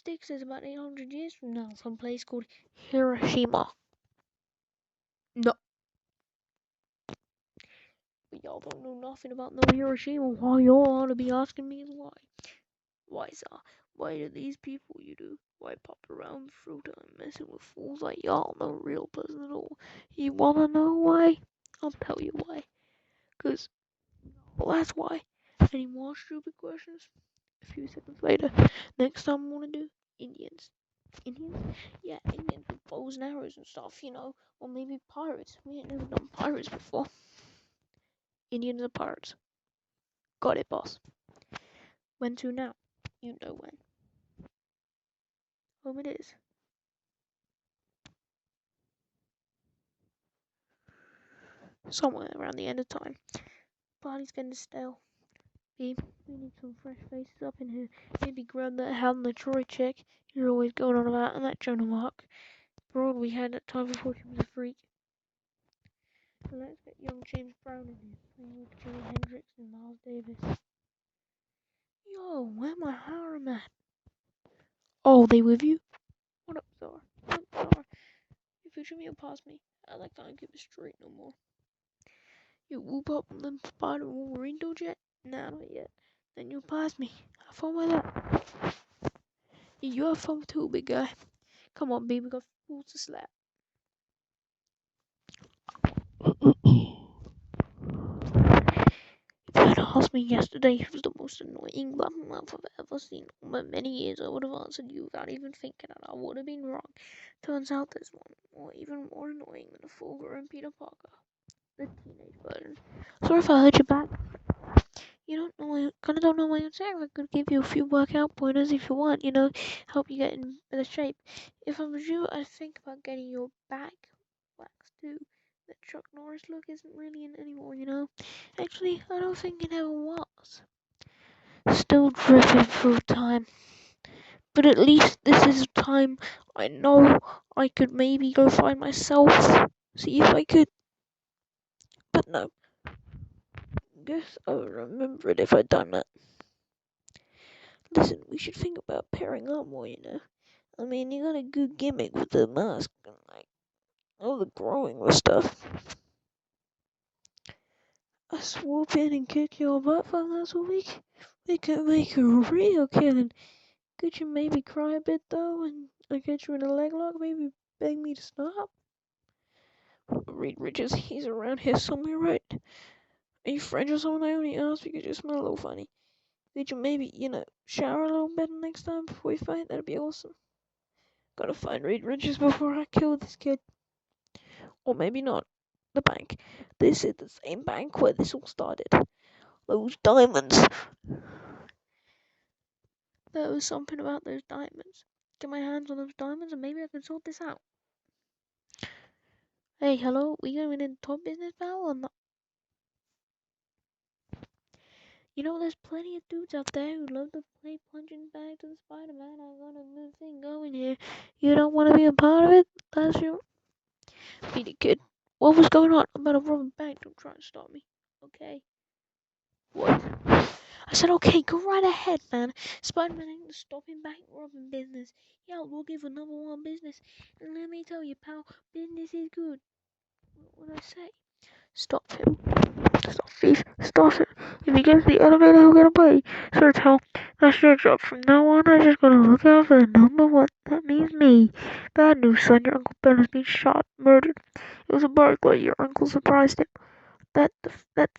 Styx is about 800 years from now, some place called Hiroshima. No, but y'all don't know nothing about no Hiroshima. Why y'all ought to be asking me is why. Why, sir? Why do these people you do? Why pop around the fruit time messing with fools like y'all, no real person at all? You wanna know why? I'll tell you why. 'Cause, well, that's why. Any more stupid questions? A few seconds later. Next time I wanna do Indians. Indians? Yeah, Indians with bows and arrows and stuff, Or maybe pirates. We ain't never done pirates before. Indians are pirates. Got it, boss. When to now? You know when. Home it is. Somewhere around the end of time. Party's getting stale. B, we need some fresh faces up in here. Maybe grab that Hal and the Troy chick you're always going on about, and that Joan of Arc. Broad we had that time before she was a freak. So let's get young James Brown in here, playing with Jimi Hendrix and Miles Davis. Yo, where my harem at? Oh, they with you? What up, Thor? What up, Thor? You future me or past me? I like can't keep it straight no more. You whoop up on them Spider Wolverine doge yet? Nah, not yet. Then you pass me. Have fun with that. You have fun too, big guy. Come on, baby, got fools to slap. If you had asked me yesterday who's the most annoying button mouth I've ever seen in my many years, I would have answered you without even thinking, and I would have been wrong. Turns out there's one more, even more annoying than a full-grown Peter Parker, the teenage version. Sorry if I hurt your back. You don't know what I'm saying. I could give you a few workout pointers if you want, help you get in better shape. If I was you, I'd think about getting your back waxed too. That Chuck Norris look isn't really in anymore. Actually, I don't think it ever was. Still dripping through time. But at least this is a time I know I could maybe go find myself. See if I could. But no. Guess I would remember it if I'd done that. Listen, we should think about pairing up more. I mean, you got a good gimmick with the mask and, all the growing with stuff. I swoop in and kick your butt for last week. We could make a real killing. Could you maybe cry a bit, though, and I get you in a leg lock? Maybe beg me to stop? Reed Richards, he's around here somewhere, right? Are you friends with someone? I only asked because you smell a little funny. Could you maybe, shower a little better next time before we fight? That'd be awesome. Gotta find Reed Richards before I kill this kid. Or maybe not. The bank. This is the same bank where this all started. Those diamonds. There was something about those diamonds. Get my hands on those diamonds and maybe I can sort this out. Hey, hello, we going into top business, pal, or not? There's plenty of dudes out there who love to play punching bag to the Spider-Man. I got a good thing going here. You don't want to be a part of it? That's your... Be the kid. What was going on? I'm about to rob a bank. Don't try and stop me. Okay. What? I said, okay, go right ahead, man. Spider-Man ain't the stopping bank robbing business. Yeah, we'll give a number one business. And let me tell you, pal, business is good. What did I say? Stop him. Stop thief. Stop it. If he gets the elevator, he'll get a pay. Sir, tell. That's your job. From now on, I just gotta look out for the number one. That means me. Bad news, son. Your Uncle Ben has been shot, murdered. It was a burglar. Your uncle surprised him. That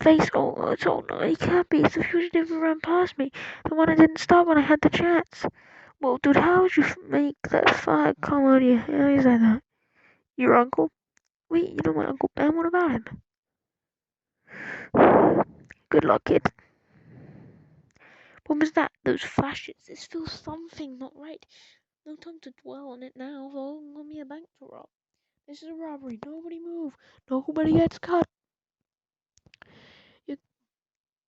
face, oh no, he can't be. It's the fugitive who ran past me. The one I didn't stop when I had the chance. Well, dude, how would you make that fire come out of your eyes like that? Your uncle? Wait, you know my Uncle Ben? What about him? Good luck, kid. What was that? Those flashes. This feels something not right. No time to dwell on it now. Though, want me a bank to rob. This is a robbery. Nobody move. Nobody gets caught.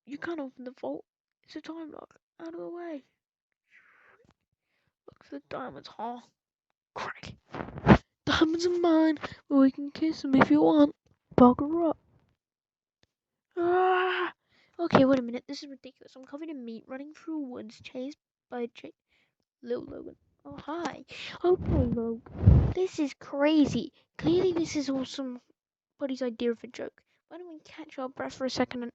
You can't open the vault. It's a time lock. Out of the way. Look for the diamonds, huh? Crack. Diamonds are mine, but we can kiss them if you want. Bugger up. Ah! Okay, wait a minute. This is ridiculous. I'm covered in meat, running through woods, chased by Lil Logan. Oh, hi. Okay, look. This is crazy. Clearly, this is all somebody's idea of a joke. Why don't we catch our breath for a second and.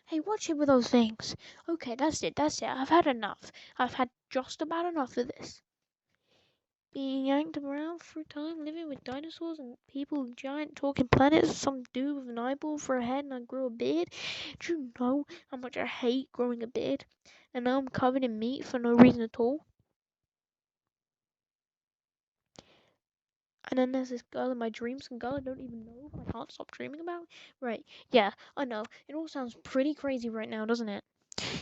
Hey, watch it with those things. Okay, that's it. I've had enough. I've had just about enough of this. Being yanked around through time, living with dinosaurs and people, giant talking planets, some dude with an eyeball for a head, and I grew a beard. Do you know how much I hate growing a beard? And now I'm covered in meat for no reason at all. And then there's this girl in my dreams, some girl I don't even know, who I can't stop dreaming about. Right, yeah, I know. It all sounds pretty crazy right now, doesn't it?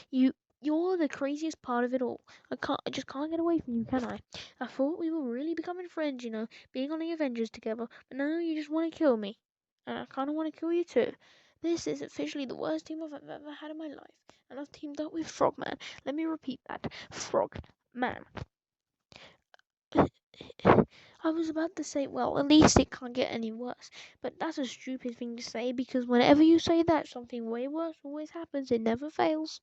You you're the craziest part of it all. I just can't get away from you, can I? I thought we were really becoming friends, being on the Avengers together, but now you just want to kill me. And I kinda wanna kill you too. This is officially the worst team up I've ever had in my life. And I've teamed up with Frogman. Let me repeat that. Frogman. I was about to say, well, at least it can't get any worse. But that's a stupid thing to say because whenever you say that, something way worse always happens. It never fails.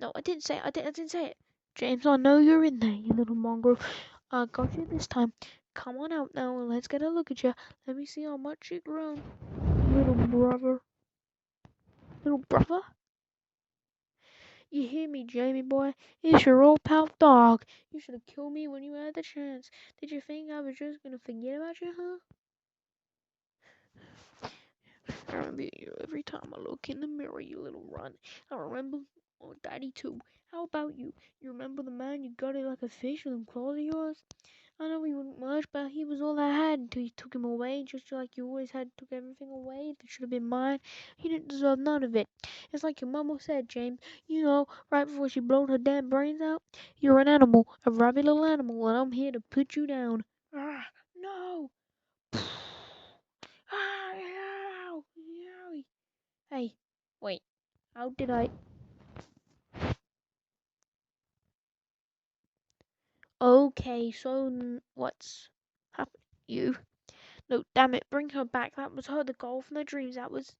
No, I didn't say it. James, I know you're in there, you little mongrel. I got you this time. Come on out now and let's get a look at you. Let me see how much you've grown. Little brother. Little brother? You hear me, Jamie boy? It's your old pal Dog. You should have killed me when you had the chance. Did you think I was just gonna forget about you, huh? I remember you every time I look in the mirror, you little runt. I remember Daddy too. How about you? You remember the man you gutted like a fish with them claws of yours? I know he wasn't much, but he was all I had until you took him away, just like you always had took everything away that should have been mine. He didn't deserve none of it. It's like your mama said, James. Right before she blowed her damn brains out. You're an animal, a rabid little animal, and I'm here to put you down. Ah, no! Ah, ow, owie. Hey, wait. How did I? Okay, so what's happened? You? No, damn it! Bring her back. That was her. The girl from the dreams. That was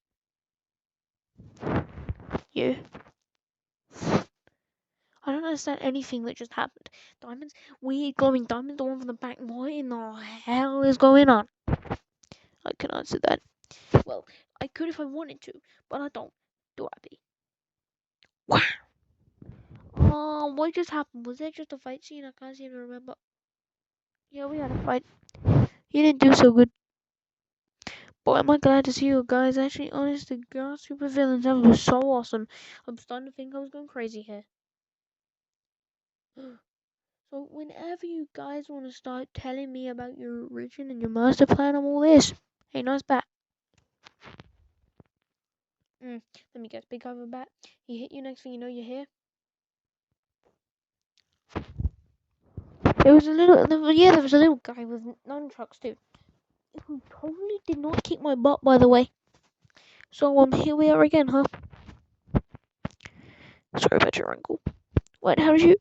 you. I don't understand anything that just happened. Diamonds, weird glowing diamonds, the one from the back. What in the hell is going on? I can answer that. Well, I could if I wanted to, but I don't. Do I, be? Wow. What just happened? Was it just a fight scene? I can't seem to remember. Yeah, we had a fight. You didn't do so good. Boy, am I glad to see you guys. Actually, honest to God, super villains. That was so awesome. I'm starting to think I was going crazy here. So, whenever you guys want to start telling me about your origin and your master plan, I'm all this. Hey, nice bat. Let me guess. Big guy with a bat. He hit you. Next thing you know, you're here. There was a little guy with nunchucks too. Who totally did not kick my butt, by the way. So, here we are again, huh? Sorry about your ankle. What? How did you?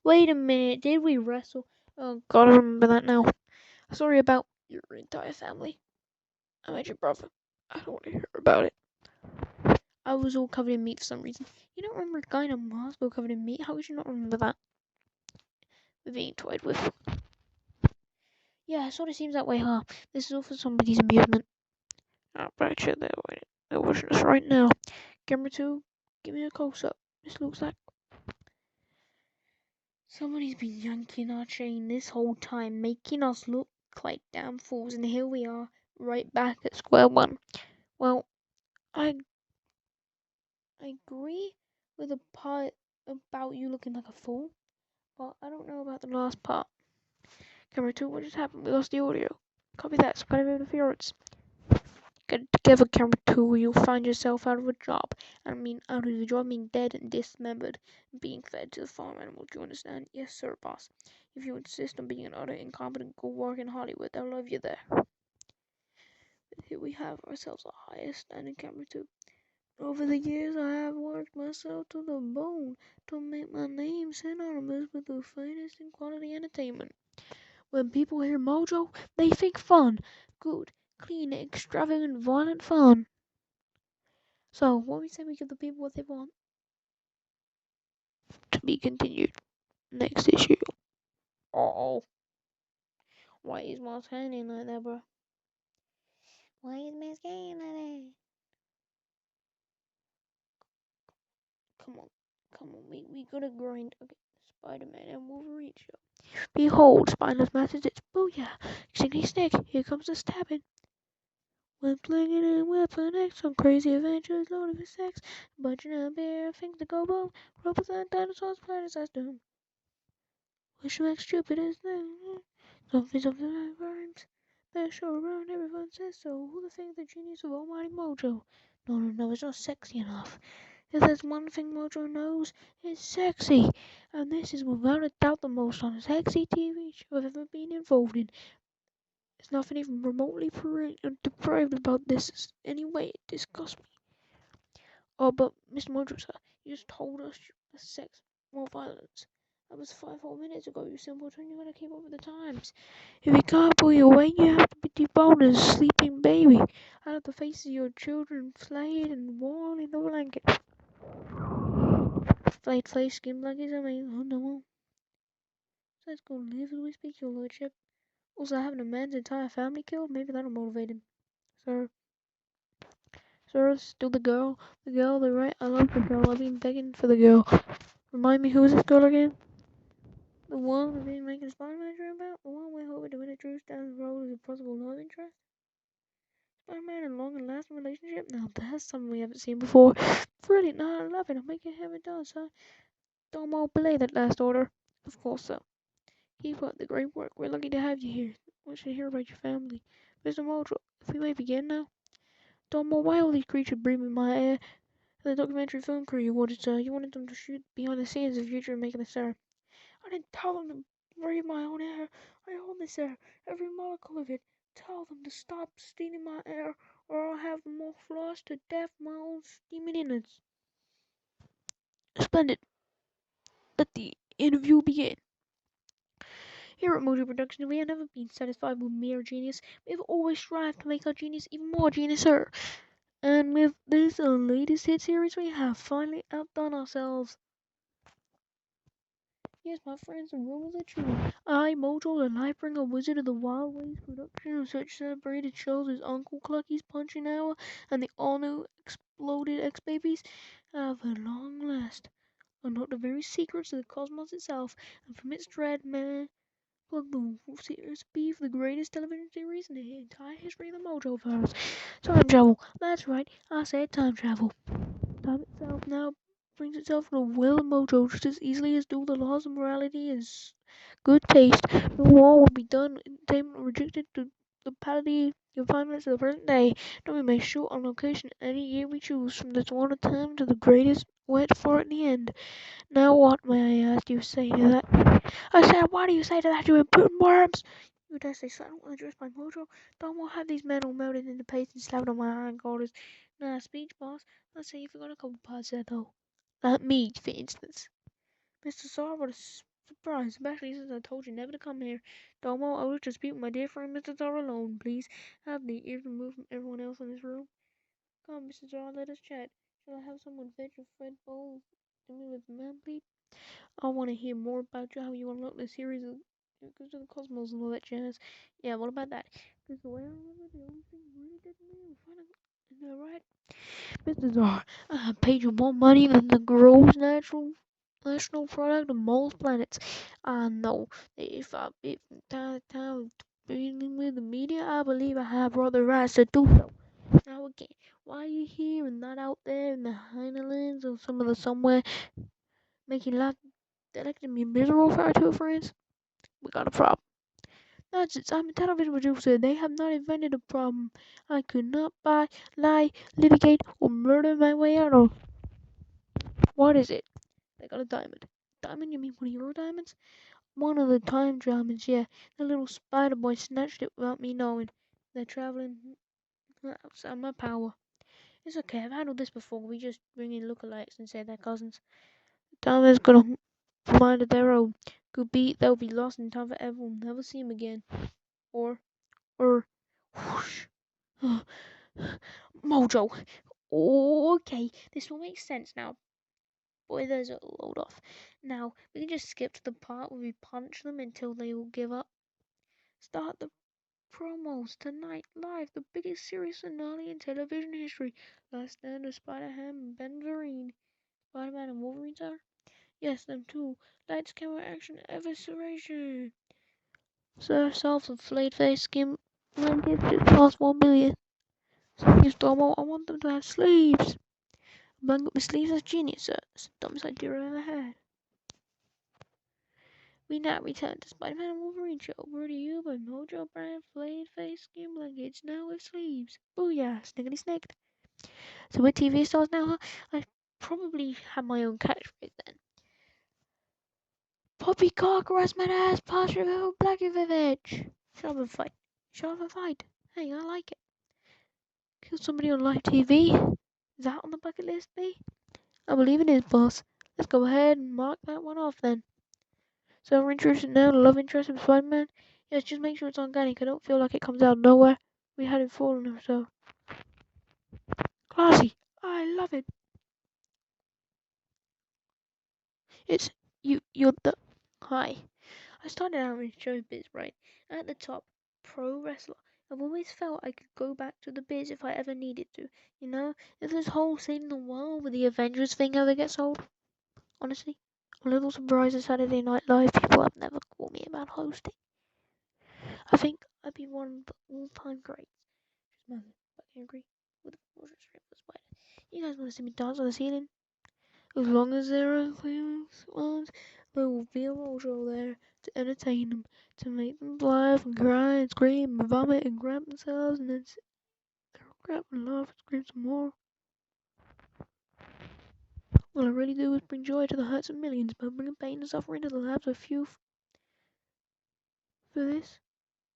Wait a minute. Did we wrestle? Oh God, I remember that now. Sorry about your entire family. I met your brother. I don't want to hear about it. I was all covered in meat for some reason. You don't remember a guy in a hospital covered in meat? How would you not remember that? We're being toyed with. Yeah, it sort of seems that way, huh? This is all for somebody's amusement. I bet you they're watching us right now. Camera 2, give me a close-up. This looks like somebody's been yanking our chain this whole time, making us look like damn fools, and here we are, right back at square one. Well, I agree with the part about you looking like a fool, but I don't know about the last part. Camera 2, what just happened? We lost the audio. Copy that, Spider interference. Get it together, Camera 2, or you'll find yourself out of a job. I mean, out of the job, being dead and dismembered, being fed to the farm animals. Do you understand? Yes, sir, boss. If you insist on being an utter incompetent, go work in Hollywood. They'll love you there. But here we have ourselves a highest standing Camera 2. Over the years, I have worked myself to the bone to make my name synonymous with the finest in quality entertainment. When people hear Mojo, they think fun. Good, clean, extravagant, violent fun. So, what we say we give the people what they want? To be continued next issue. Oh, why is my scanning like that, bro? Why is my scanning like that? Come on, come on, we gotta grind. Okay, Spiderman and Wolverine show. Behold, Spineless Masters, it's booyah! Sneaky snake, here comes the stabbing. When flinging in Weapon X, some crazy adventures loaded with sex. Bunching up bear, things that go boom. Robots and dinosaurs, planets as doom. Wish Max stupid as them. Zombies of the rhymes. Better show around, everyone says so. Who the think the genius of Almighty Mojo? No, it's not sexy enough. If there's one thing Mojo knows, it's sexy. And this is without a doubt the most unsexy TV show I've ever been involved in. There's nothing even remotely depraved about this. Anyway, it disgusts me. Oh, but Mr. Mojo, sir, you just told us sex, more violence. That was 5 whole minutes ago, you simpleton. You gotta keep up with the times. If you can't pull your weight, you have to be deboned as a sleeping baby. Out of the faces of your children, flayed and worn in the blanket. Flayed face, skin blankets, I mean, oh no. So let's go live as we speak, your lordship. Also, having a man's entire family killed, maybe that'll motivate him. Sir, still the girl, the right, I love the girl, I've been begging for the girl. Remind me, who is this girl again? The one we've been making Spider-Man about? The one we're hoping to win a truce down the road as a possible love interest? Spider-Man in a long and lasting relationship? Now that's something we haven't seen before. Brilliant, no, I love it, I'll make it heaven does, huh? Don't belay that last order. Of course, so. Keep up the great work, we're lucky to have you here. We should hear about your family. Mr. Mojo, if we may begin now? Don't why all these creatures breathing my air? The documentary film crew you wanted them to shoot behind the scenes of future and make it a star. I didn't tell them to breathe my own air. I own this air, every molecule of it. Tell them to stop stealing my air, or I'll have them all flushed to death my own steaming innards. Splendid. Let the interview begin. Here at Mojo Productions, we have never been satisfied with mere genius. We have always strived to make our genius even more geniuser. And with this latest hit series, we have finally outdone ourselves. Yes, my friends, the rumors are true. I, Mojo, the Lightbringer Wizard of the Wild Ways production of such celebrated shows as Uncle Clucky's Punching Hour and the all-new Exploded X-Babies, have at long last unlocked the very secrets of the cosmos itself, and from its dread man plug the series beef the greatest television series in the entire history of the Mojoverse. Time travel. That's right, I said time travel. Time itself now brings itself to the will of Mojo just as easily as do the laws of morality and good taste. No war will be done, entertainment rejected to the palliative confinements of the present day. No, we may shoot on location any year we choose, from the dawn of time to the greatest wet for at the end. Now what, may I ask you, say to that? I said, why do you say to that, you imprudent worms? You dare say something unaddressed by Mojo? Don't want to have these men all melted into paste and slapped on my hindquarters. Nah, speech, boss. Let's say you forgot a couple parts there, though. Like me, for instance. Mr. Saw, what a surprise, especially since I told you never to come here. Domo, I wish to speak with my dear friend Mr. Zar alone, please. Have the ears removed from everyone else in this room. Come, Mr. Zar, let us chat. Shall I have someone fetch a Fred Bowl to me with the man, please? I want to hear more about you, how you unlock the series of Goes to the Cosmos and all that jazz. Yeah, what about that? Because the way I remember, the only thing really did me was fun. Is that right? Mr. Zar, I have paid you more money than the gross national product of most planets. I know that if I bit from time to time dealing with the media, I believe I have other rights to do so. Now again, why are you here and not out there in the hinterlands or some of the somewhere making life delicate and miserable for our two friends? We got a problem. Nonsense, I'm a television producer. They have not invented a problem. I could not buy, lie, litigate, or murder my way out of. What is it? They got a diamond. Diamond? You mean one of your diamonds? One of the time diamonds, yeah. The little spider boy snatched it without me knowing. They're traveling outside my power. It's okay, I've handled this before. We just bring in lookalikes and say they're cousins. Diamond's got a mind of their own. They'll be lost in time forever. We'll never see him again. Or, whoosh. Mojo. Okay, this will make sense now. Boy, there's a load off. Now, we can just skip to the part where we punch them until they all give up. Start the promos tonight live, the biggest series finale in television history. Last stand of Spider-Ham and Wolverine. Spider-Man and Wolverine, sir? Yes, them too. Lights, camera, action, evisceration. Sir, solves a flayed face skin blanket just past 1 billion. Sleeves, Domo, I want them to have sleeves. A blanket with sleeves is genius, sir. That's the dumbest idea I've ever had. We now return to Spider-Man and Wolverine show, brought to you by Mojo brand flayed face skin blankets now with sleeves. Booyah, snickety snicked. So we're TV stars now, huh? I probably have my own catchphrase then. Poppycock, Rasmus ass, Patrick, Black Vivage. Shut up and fight. Shut up and fight. Hey, I like it. Kill somebody on live TV? Is that on the bucket list, B? I believe it is, boss. Let's go ahead and mark that one off then. So we're interested now in the love interest of Spider-Man? Yes, just make sure it's organic. I don't feel like it comes out of nowhere. We had it fallen or so. Classy. I love it. It's you're the hi. I started out in showbiz, right? At the top, pro wrestler. I've always felt I could go back to the biz if I ever needed to. You know, if this whole scene in the world with the Avengers thing ever gets old. Honestly, a little surprised at Saturday Night Live people have never called me about hosting. I think I'd be one of the all-time greats. Just massive. I can agree with the proportion strip of Spider. You guys want to see me dance on the ceiling? As long as there are clearance ones, there will be a roll show there to entertain them, to make them laugh and cry and scream and vomit and grab themselves and then grab and laugh and scream some more. What I really do is bring joy to the hearts of millions by bringing pain and suffering to the lives of few. For this,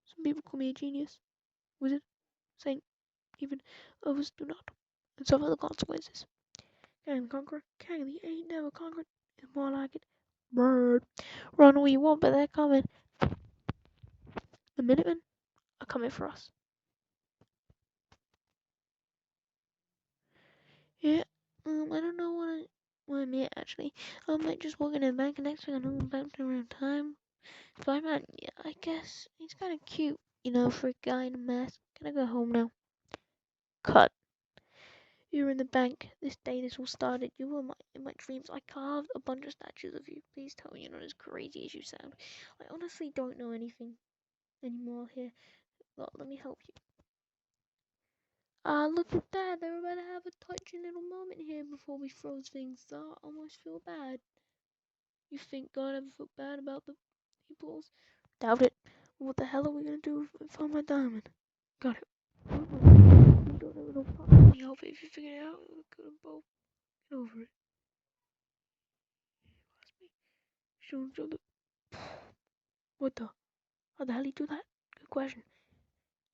some people call me a genius, wizard, saint, even others do not, and suffer the consequences. Kang the Conqueror, Kang the ain't never conquered, is more like it. Bird, run all you want, but they're coming. The Minutemen are coming for us. Yeah, I don't know what I meant actually. I'm like just walking in the bank and next thing I know I'm back to around time. Spider-Man, yeah, I guess he's kind of cute, for a guy in a mask. Can I go home now? Cut. You were in the bank this day this all started. You were in my dreams. I carved a bunch of statues of you. Please tell me you're not as crazy as you sound. I honestly don't know anything anymore here. Well, let me help you. Look at that. They're about to have a touching little moment here before we froze things. I almost feel bad. You think God ever felt bad about the peoples? Doubt it. What the hell are we gonna do if we find my diamond? Got it. You don't have no problem with me help if you figure it out. We could have both get over it. Show each other. What the? How the hell you do that? Good question.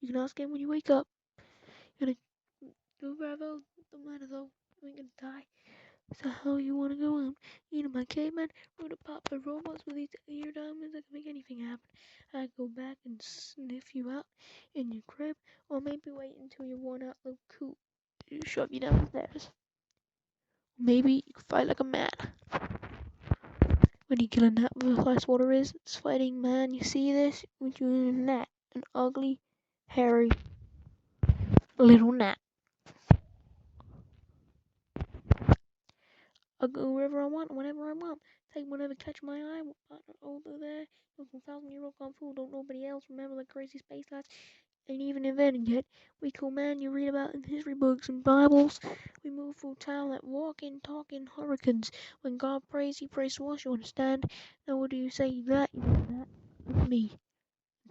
You can ask him when you wake up. You're gonna do bravo. Don't matter though. You ain't gonna die. So how you wanna go out? Eating my caveman, root a pop for robots with these ear diamonds that can make anything happen. I go back and sniff you out in your crib, or maybe wait until you're worn out little coot to shove you downstairs. Maybe you can fight like a man. When you kill a gnat with a ice water is, it's fighting man. You see this? When you're a gnat, an ugly, hairy little gnat. I'll go wherever I want, whenever I want. Take whatever catch my eye. Over there, from 1,000-year-old kung fu. Don't nobody else remember the crazy space lads ain't even invented yet. We cool man you read about in history books and Bibles. We move through town like walking, talking hurricanes. When God prays, he prays to us. You understand? Now what do you say? That you know that? Look at me.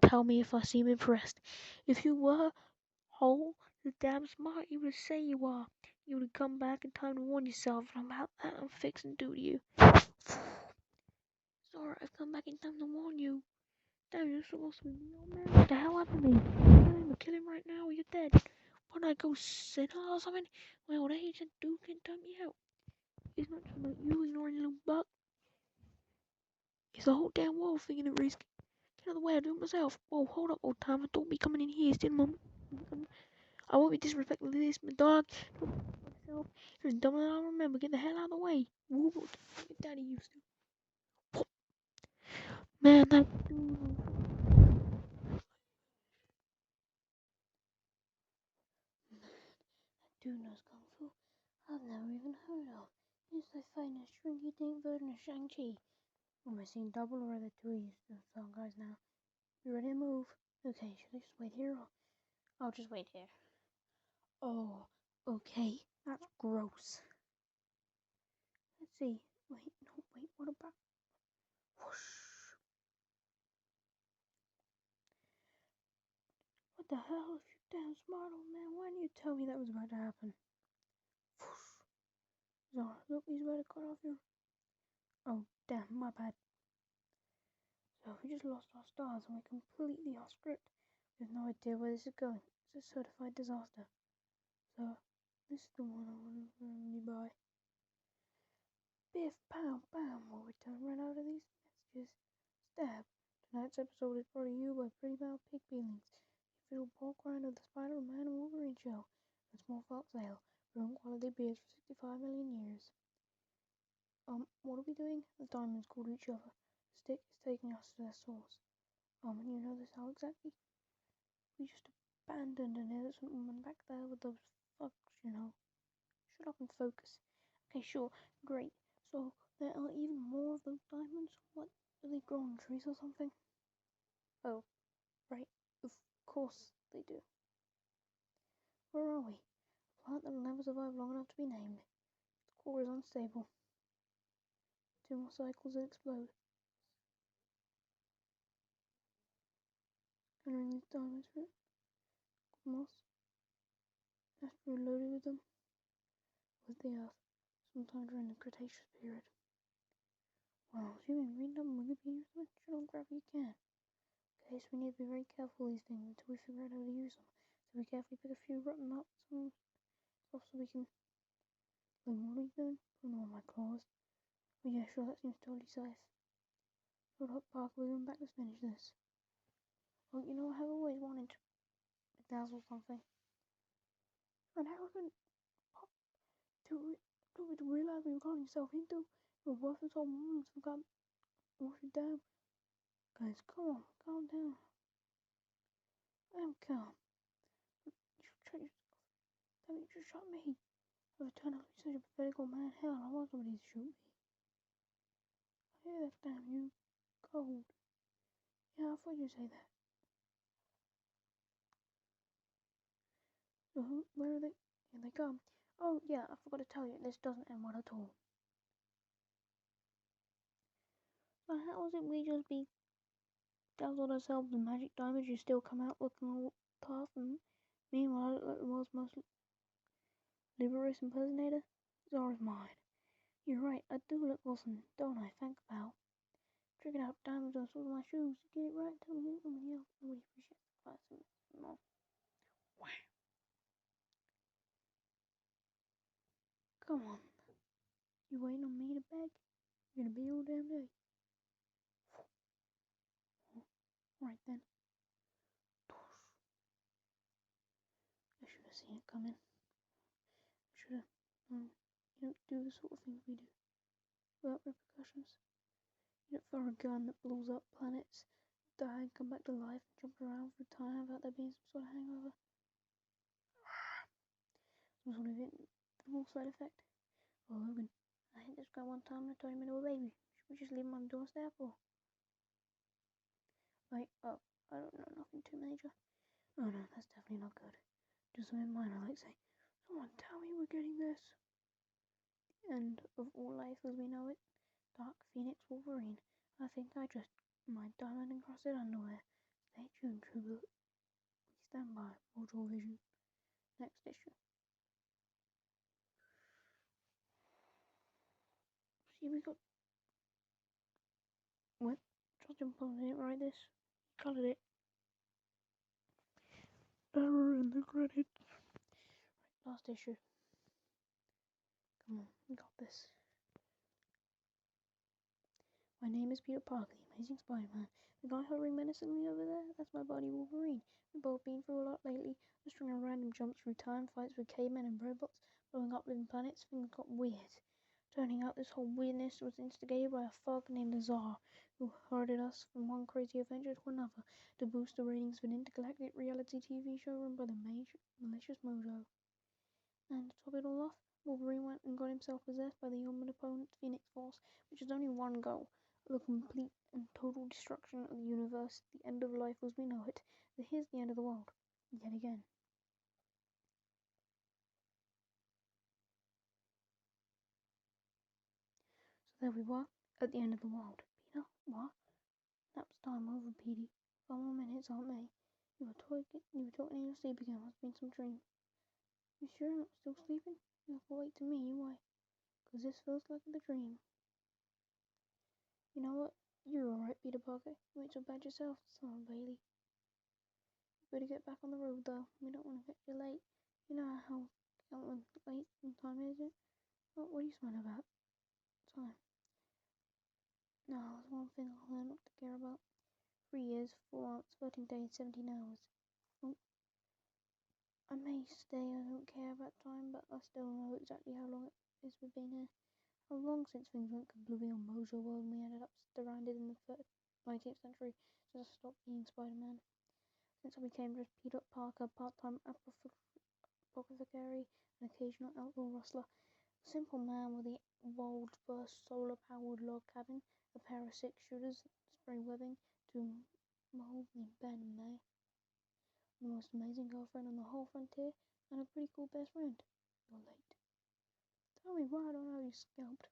Tell me if I seem impressed. If you were whole, you're damn smart. You would say you are. You would come back in time to warn yourself about that I'm fixing to do to you. Sorry, I've come back in time to warn you. Damn, you're supposed to be no man. What the hell happened to me? I'm gonna kill him right now or you're dead. What, I go sit or something? My old age and Duke can dump me out. It's not just about you ignoring little buck. It's the whole damn world thinking it risky. Get out of the way, I'll do it myself. Whoa, hold up, old timer. Don't be coming in here. Still, mum. I won't be disrespectful to this, my dog. myself. You're dumber than I remember. Get the hell out of the way. Whoop, your daddy used to. Man, that dude. Dude knows Kung Fu. I've never even heard of. It's like fighting a shrinky-dink version of Shang-Chi. Am I seeing double or are there two song guys now? You ready to move? Okay, should I just wait here or... I'll just wait here. Oh, okay. That's gross. Let's see. Wait, no, wait, what about... Whoosh. What the hell? You damn smart old man. Why didn't you tell me that was about to happen? Whoosh. Zara, look, he's about to cut off your... Oh, damn, my bad. So we just lost our stars and we're completely off script. We have no idea where this is going. It's a certified disaster. So, this is the one I want to me by. Biff, pow, bam, we'll return right out of these messages. Stab. Tonight's episode is brought to you by Pretty Mouth Pig Feelings. You feel pork rind of the Spiderman and Wolverine show. And small fox ale. Brewing quality beers for 65 million years. What are we doing? The diamonds called each other. The stick is taking us to their source. And you know this how exactly? We just abandoned an innocent woman back there with those fucks, you know. Shut up and focus. Okay, sure, great. So, there are even more of those diamonds? What, do they grow on trees or something? Oh, right, of course they do. Where are we? A plant that will never survive long enough to be named. Its core is unstable. 2 more cycles and explode. Entering these diamonds for it. Moss. Asteroid loaded with them. With the Earth. Sometime during the Cretaceous period. Well, assuming reading up on Wikipedia is much on gravity you can. Okay, so we need to be very careful with these things until we figure out how to use them. So we carefully pick a few rotten nuts and stuff so we can... What are you doing? Putting them on my claws. Oh yeah, sure, that seems totally safe. Hold up, Parker, we're going back to finish this. Well, you know, I have always wanted to bedazzle something. And how can to realize what you're calling yourself into? Your worthless old woman forgot wash it down. Guys, come on, calm down. I am calm. You try yourself. Damn it, you shot me. I was trying to be such a pathetic old man. Hell, I want somebody to shoot me. I hear that, damn you. Cold. Yeah, I thought you'd say that. So where are they? Here they come. Oh, yeah, I forgot to tell you, this doesn't end well at all. So how is it we just be dazzled ourselves in magic diamonds, you still come out looking all tough, and meanwhile I look like the world's most liberace impersonator? Zara's mine. You're right, I do look awesome, don't I? Thanks, pal. Tricking out diamonds on some of my shoes. Get it right, tell me somebody else. Nobody appreciates the class more. Wow. Come on. You waiting on me to beg? You're gonna be all damn day. Right then. I should have seen it coming. I should have. You don't do the sort of things we do without repercussions. You don't fire a gun that blows up planets, die and come back to life and jump around for time without there being some sort of hangover. Some sort of invisible side effect. Well, Logan, I hit this guy one time and I turned him into a baby. Should we just leave him on the doorstep or? Like, oh, I don't know, nothing too major. Oh no, that's definitely not good. Just something minor, like say, someone tell me we're getting this. End of all life as we know it. Dark Phoenix Wolverine. I think I just my diamond encrusted underwear. Stay tuned, Kubert. We stand by. Mortal Vision. Next issue. See, we got. What? Justin Paul didn't write this. He colored it. Error in the credits. Right, last issue. Come on, we got this. My name is Peter Parker, the Amazing Spider-Man. The guy hovering menacingly over there, that's my buddy Wolverine. We've both been through a lot lately, just string of random jumps through time, fights with cavemen and robots, blowing up living planets, things got weird. Turning out this whole weirdness was instigated by a thug named Azar, who herded us from one crazy adventure to another to boost the ratings of an intergalactic reality TV show run by the malicious Mojo. And to top it all off, Wolverine went and got himself possessed by the omnipotent Phoenix Force, which has only one goal: the complete and total destruction of the universe, the end of life as we know it. So here's the end of the world, yet again. So there we were, at the end of the world. Peter, what? Nap's time over, Petey. 5 more minutes, aren't they? You were talking in your sleep again. Must have been some dream. You sure I'm still sleeping? You have to wait to me. Why? 'Cause this feels like the dream. You know what? You're alright, Peter Parker. You ain't so bad yourself, son of Bailey. You better get back on the road, though. We don't want to get you late. You know how late in time is it? What are you smiling about? Time. No, there's one thing I learned not to care about. 3 years, 4 months, 13 days, 17 hours. Oh, I may say I don't care about time, but I still know exactly how long it is we've been here. How long since things went kablooey on Mojo World and we ended up stranded in the 19th century since I stopped being Spider-Man. Since I became just Peter Parker, part-time apothecary, and occasional outlaw rustler. A simple man with the world's first solar-powered log cabin, a pair of 6-shooters, spray webbing to mold me Ben and May. The most amazing girlfriend on the whole frontier, and a pretty cool best friend. You're late. Tell me why I don't know you scalped.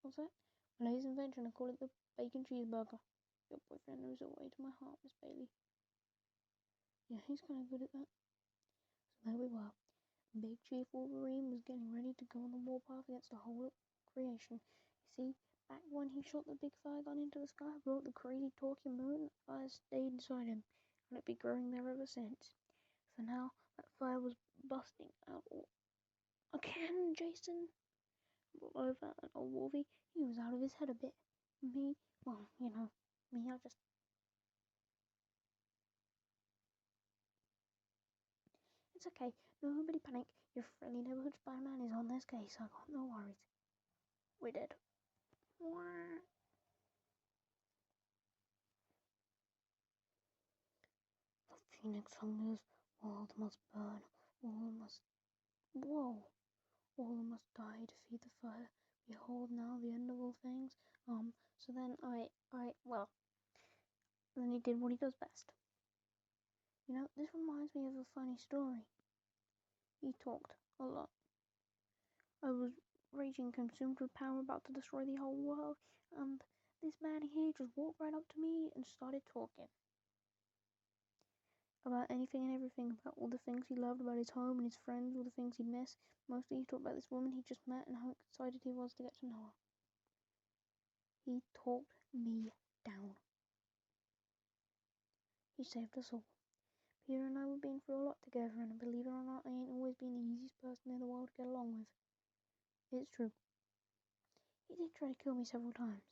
What's that? My latest invention, I call it the bacon cheeseburger. Your boyfriend knows the way to my heart, Miss Bailey. Yeah, he's kind of good at that. So there we were. Big Chief Wolverine was getting ready to go on the warpath against the whole of creation. You see, back when he shot the big fire gun into the sky, brought the crazy talking moon, that fire stayed inside him, and it'd be growing there ever since. So now that fire was busting out all again, Jason. Over and old Wolvie, he was out of his head a bit. Me, well, you know, me, I just. It's okay, nobody panic. Your friendly neighborhood Spider-Man is on this case, I got no worries. We're dead. The Phoenix hungers, world must burn, all must. Whoa! All must die to feed the fire. Behold now the end of all things. So then well, then he did what he does best. You know, this reminds me of a funny story. He talked a lot. I was raging, consumed with power, about to destroy the whole world, and this man here just walked right up to me and started talking about anything and everything, about all the things he loved, about his home and his friends, all the things he'd miss. Mostly he talked about this woman he just met and how excited he was to get to know her. He talked me down. He saved us all. Peter and I were being through a lot together, and believe it or not, I ain't always been the easiest person in the world to get along with. It's true. He did try to kill me several times.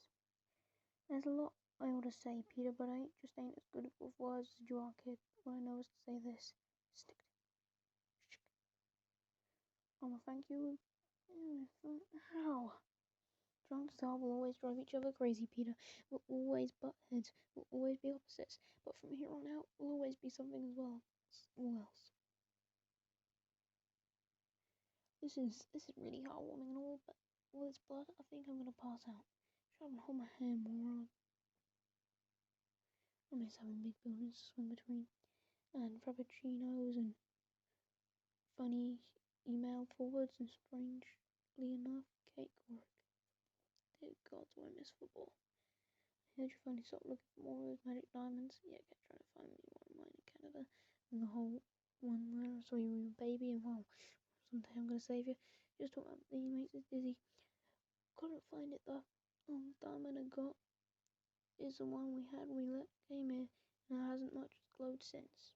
There's a lot I ought to say, Peter, but I just ain't as good with words as you are, kid. All I know is to say this. Stick. I'ma thank you. How? Chances are we'll always drive each other crazy, Peter. We'll always butt heads. We'll always be opposites. But from here on out, we'll always be something as well. All else. This is really heartwarming and all, but all this blood, I think I'm gonna pass out. Try and hold my hand more. I miss having big buildings to swim between, and frappuccinos and funny email forwards, and strangely enough, cake work. Dear God, do I miss football. I heard you finally stopped looking for more of those magic diamonds. Yeah, kept trying to find me one of mine in Canada, and the whole one where I saw you were a baby, and well, someday I'm gonna save you. Just talk about the makes us dizzy. Couldn't find it though. Diamond I got is the one we had when we came here, and it hasn't much glowed since.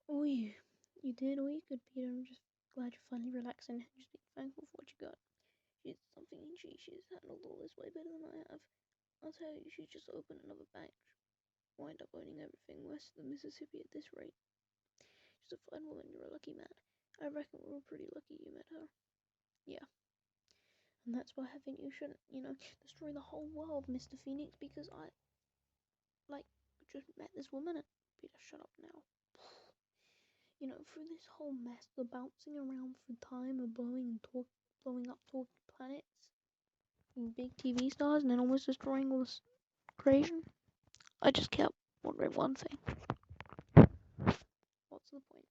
Oh, you did all you could, Peter. I'm just glad you're finally relaxing and just being thankful for what you got. She's something, ain't she? She's handled all this way better than I have. I'll tell you, she's just opened another bank. Wind up owning everything west of the Mississippi at this rate. to find woman, you're a lucky man. I reckon we're all pretty lucky you met her. Yeah. And that's why I think you shouldn't, destroy the whole world, Mr. Phoenix, because I, just met this woman and Peter, shut up now. Through this whole mess, the bouncing around through time and blowing up talking planets, and big TV stars, and then almost destroying all this creation, I just kept wondering one thing. What's the point?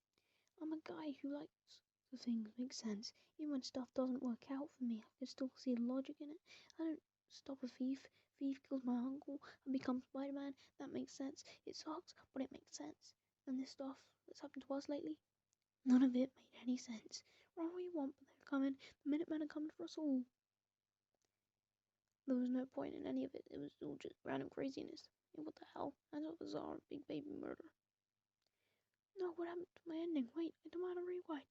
I'm a guy who likes the things make sense. Even when stuff doesn't work out for me, I can still see logic in it. I don't stop a thief. Thief kills my uncle and becomes Spiderman. That makes sense. It sucks, but it makes sense. And this stuff that's happened to us lately, none of it made any sense. Run what you want, but they're coming. The Minutemen are coming for us all. There was no point in any of it. It was all just random craziness. And what the hell? That's a bizarre big baby murder. No, what happened to my ending? Wait, I demand a rewind.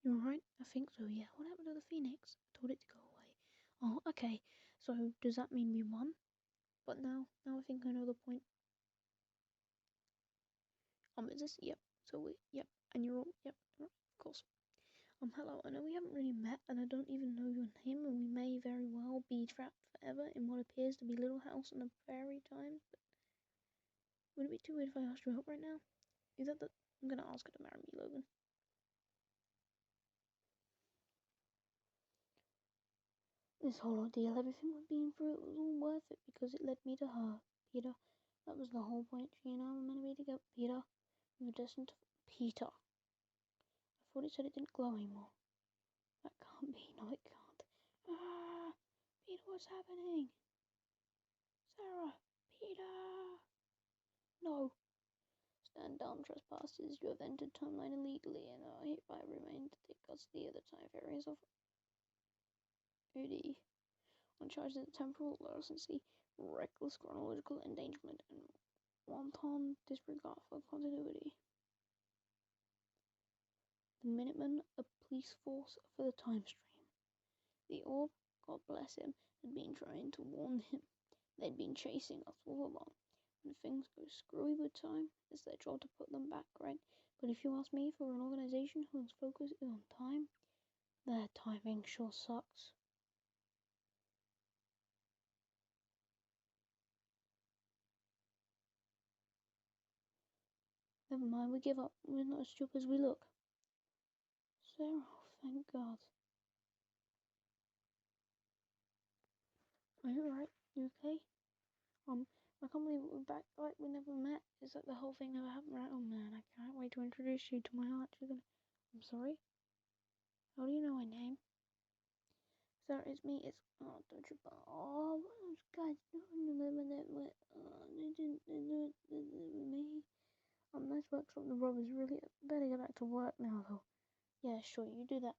You're right, I think so, yeah. What happened to the Phoenix? I told it to go away. Oh, okay. So, does that mean we won? But now I think I know the point. Is this? Yep. Yep. And you're all, yep, right, of course. Hello, I know we haven't really met, and I don't even know your name, and we may very well be trapped forever in what appears to be Little House on a Prairie times, but would it be too weird if I asked your help right now? I'm gonna ask her to marry me, Logan. This whole ordeal, everything we've been through, it was all worth it because it led me to her, Peter. That was the whole point. She and I were meant to be together, Peter. We were destined to Peter. I thought it said it didn't glow anymore. That can't be. No, it can't. Ah, Peter, what's happening? Sarah, Peter. No. Stand down, trespassers. You have entered timeline illegally and are hereby remain to take custody of the time variance of UD on charges of temporal larceny, reckless chronological endangerment, and wanton disregard for continuity. The Minutemen, a police force for the time stream. The orb, God bless him, had been trying to warn him. They'd been chasing us all along. When things go screwy with time, it's their job to put them back, right? But if you ask me, for an organization whose focus is on time, their timing sure sucks. Never mind, we give up. We're not as stupid as we look. Sarah, thank God. Are you alright? You okay? I can't believe we're back like we never met. It's like the whole thing never happened, right? Oh man, I can't wait to introduce you to my aunt. I'm sorry? How do you know my name? Sarah, it's me. Don't you, guys, no, they didn't do it with me. Nice workshop, the robbers, really, better get back to work now, though. Yeah, sure, you do that.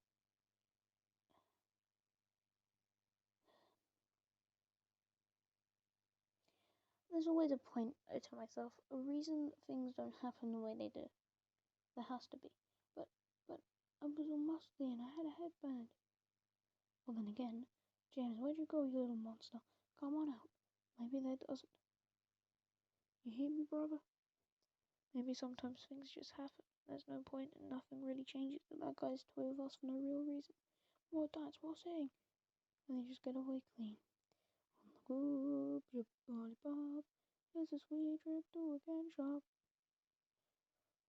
There's always a point, I tell myself, a reason things don't happen the way they do. There has to be. But, I was all muscly and I had a headband. Well, then again, James, where'd you go, you little monster? Come on out. Maybe that doesn't. You hear me, brother? Maybe sometimes things just happen. There's no point and nothing really changes. The bad guys toy with us for no real reason. What that's what saying? And they just get away clean. On the group, lollipop. It's a sweet trip to a can shop.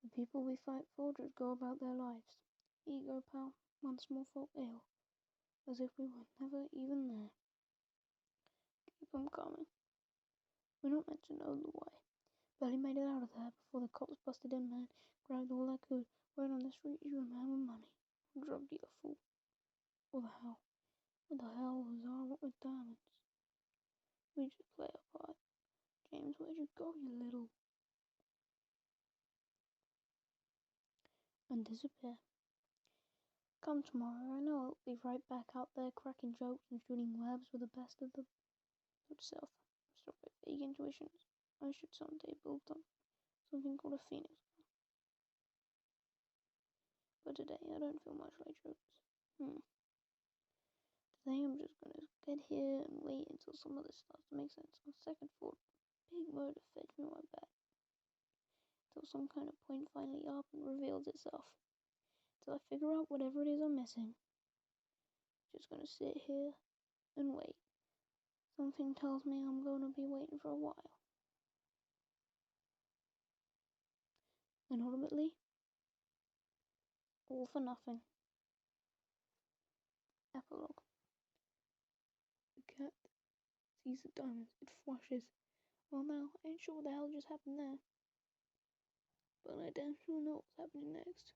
The people we fight for just go about their lives. Ego, pal, one small fault ale. As if we were never even there. Keep 'em coming. We're not meant to know the why. Barely made it out of there before the cops busted in, man. Grabbed all I could. Word on the street, you're a man with money. Drug dealer fool. What the hell? What the hell was our with diamonds? We just play our part. James, where'd you go, you little? And disappear. Come tomorrow, I know I'll be right back out there cracking jokes and shooting webs with the best of them. Note to self, stop by vague intuitions. I should someday build something called a phoenix. But today I don't feel much like jokes. Today I'm just gonna get here and wait until some of this starts to make sense. On second thought, big murder fetch me my bed. till some kind of point finally up and reveals itself. Till I figure out whatever it is I'm missing. Just gonna sit here and wait. Something tells me I'm gonna be waiting for a while. And ultimately, all for nothing. Epilogue. The cat sees the diamonds. It flushes. Well, now, I ain't sure what the hell just happened there. But I damn sure know what's happening next.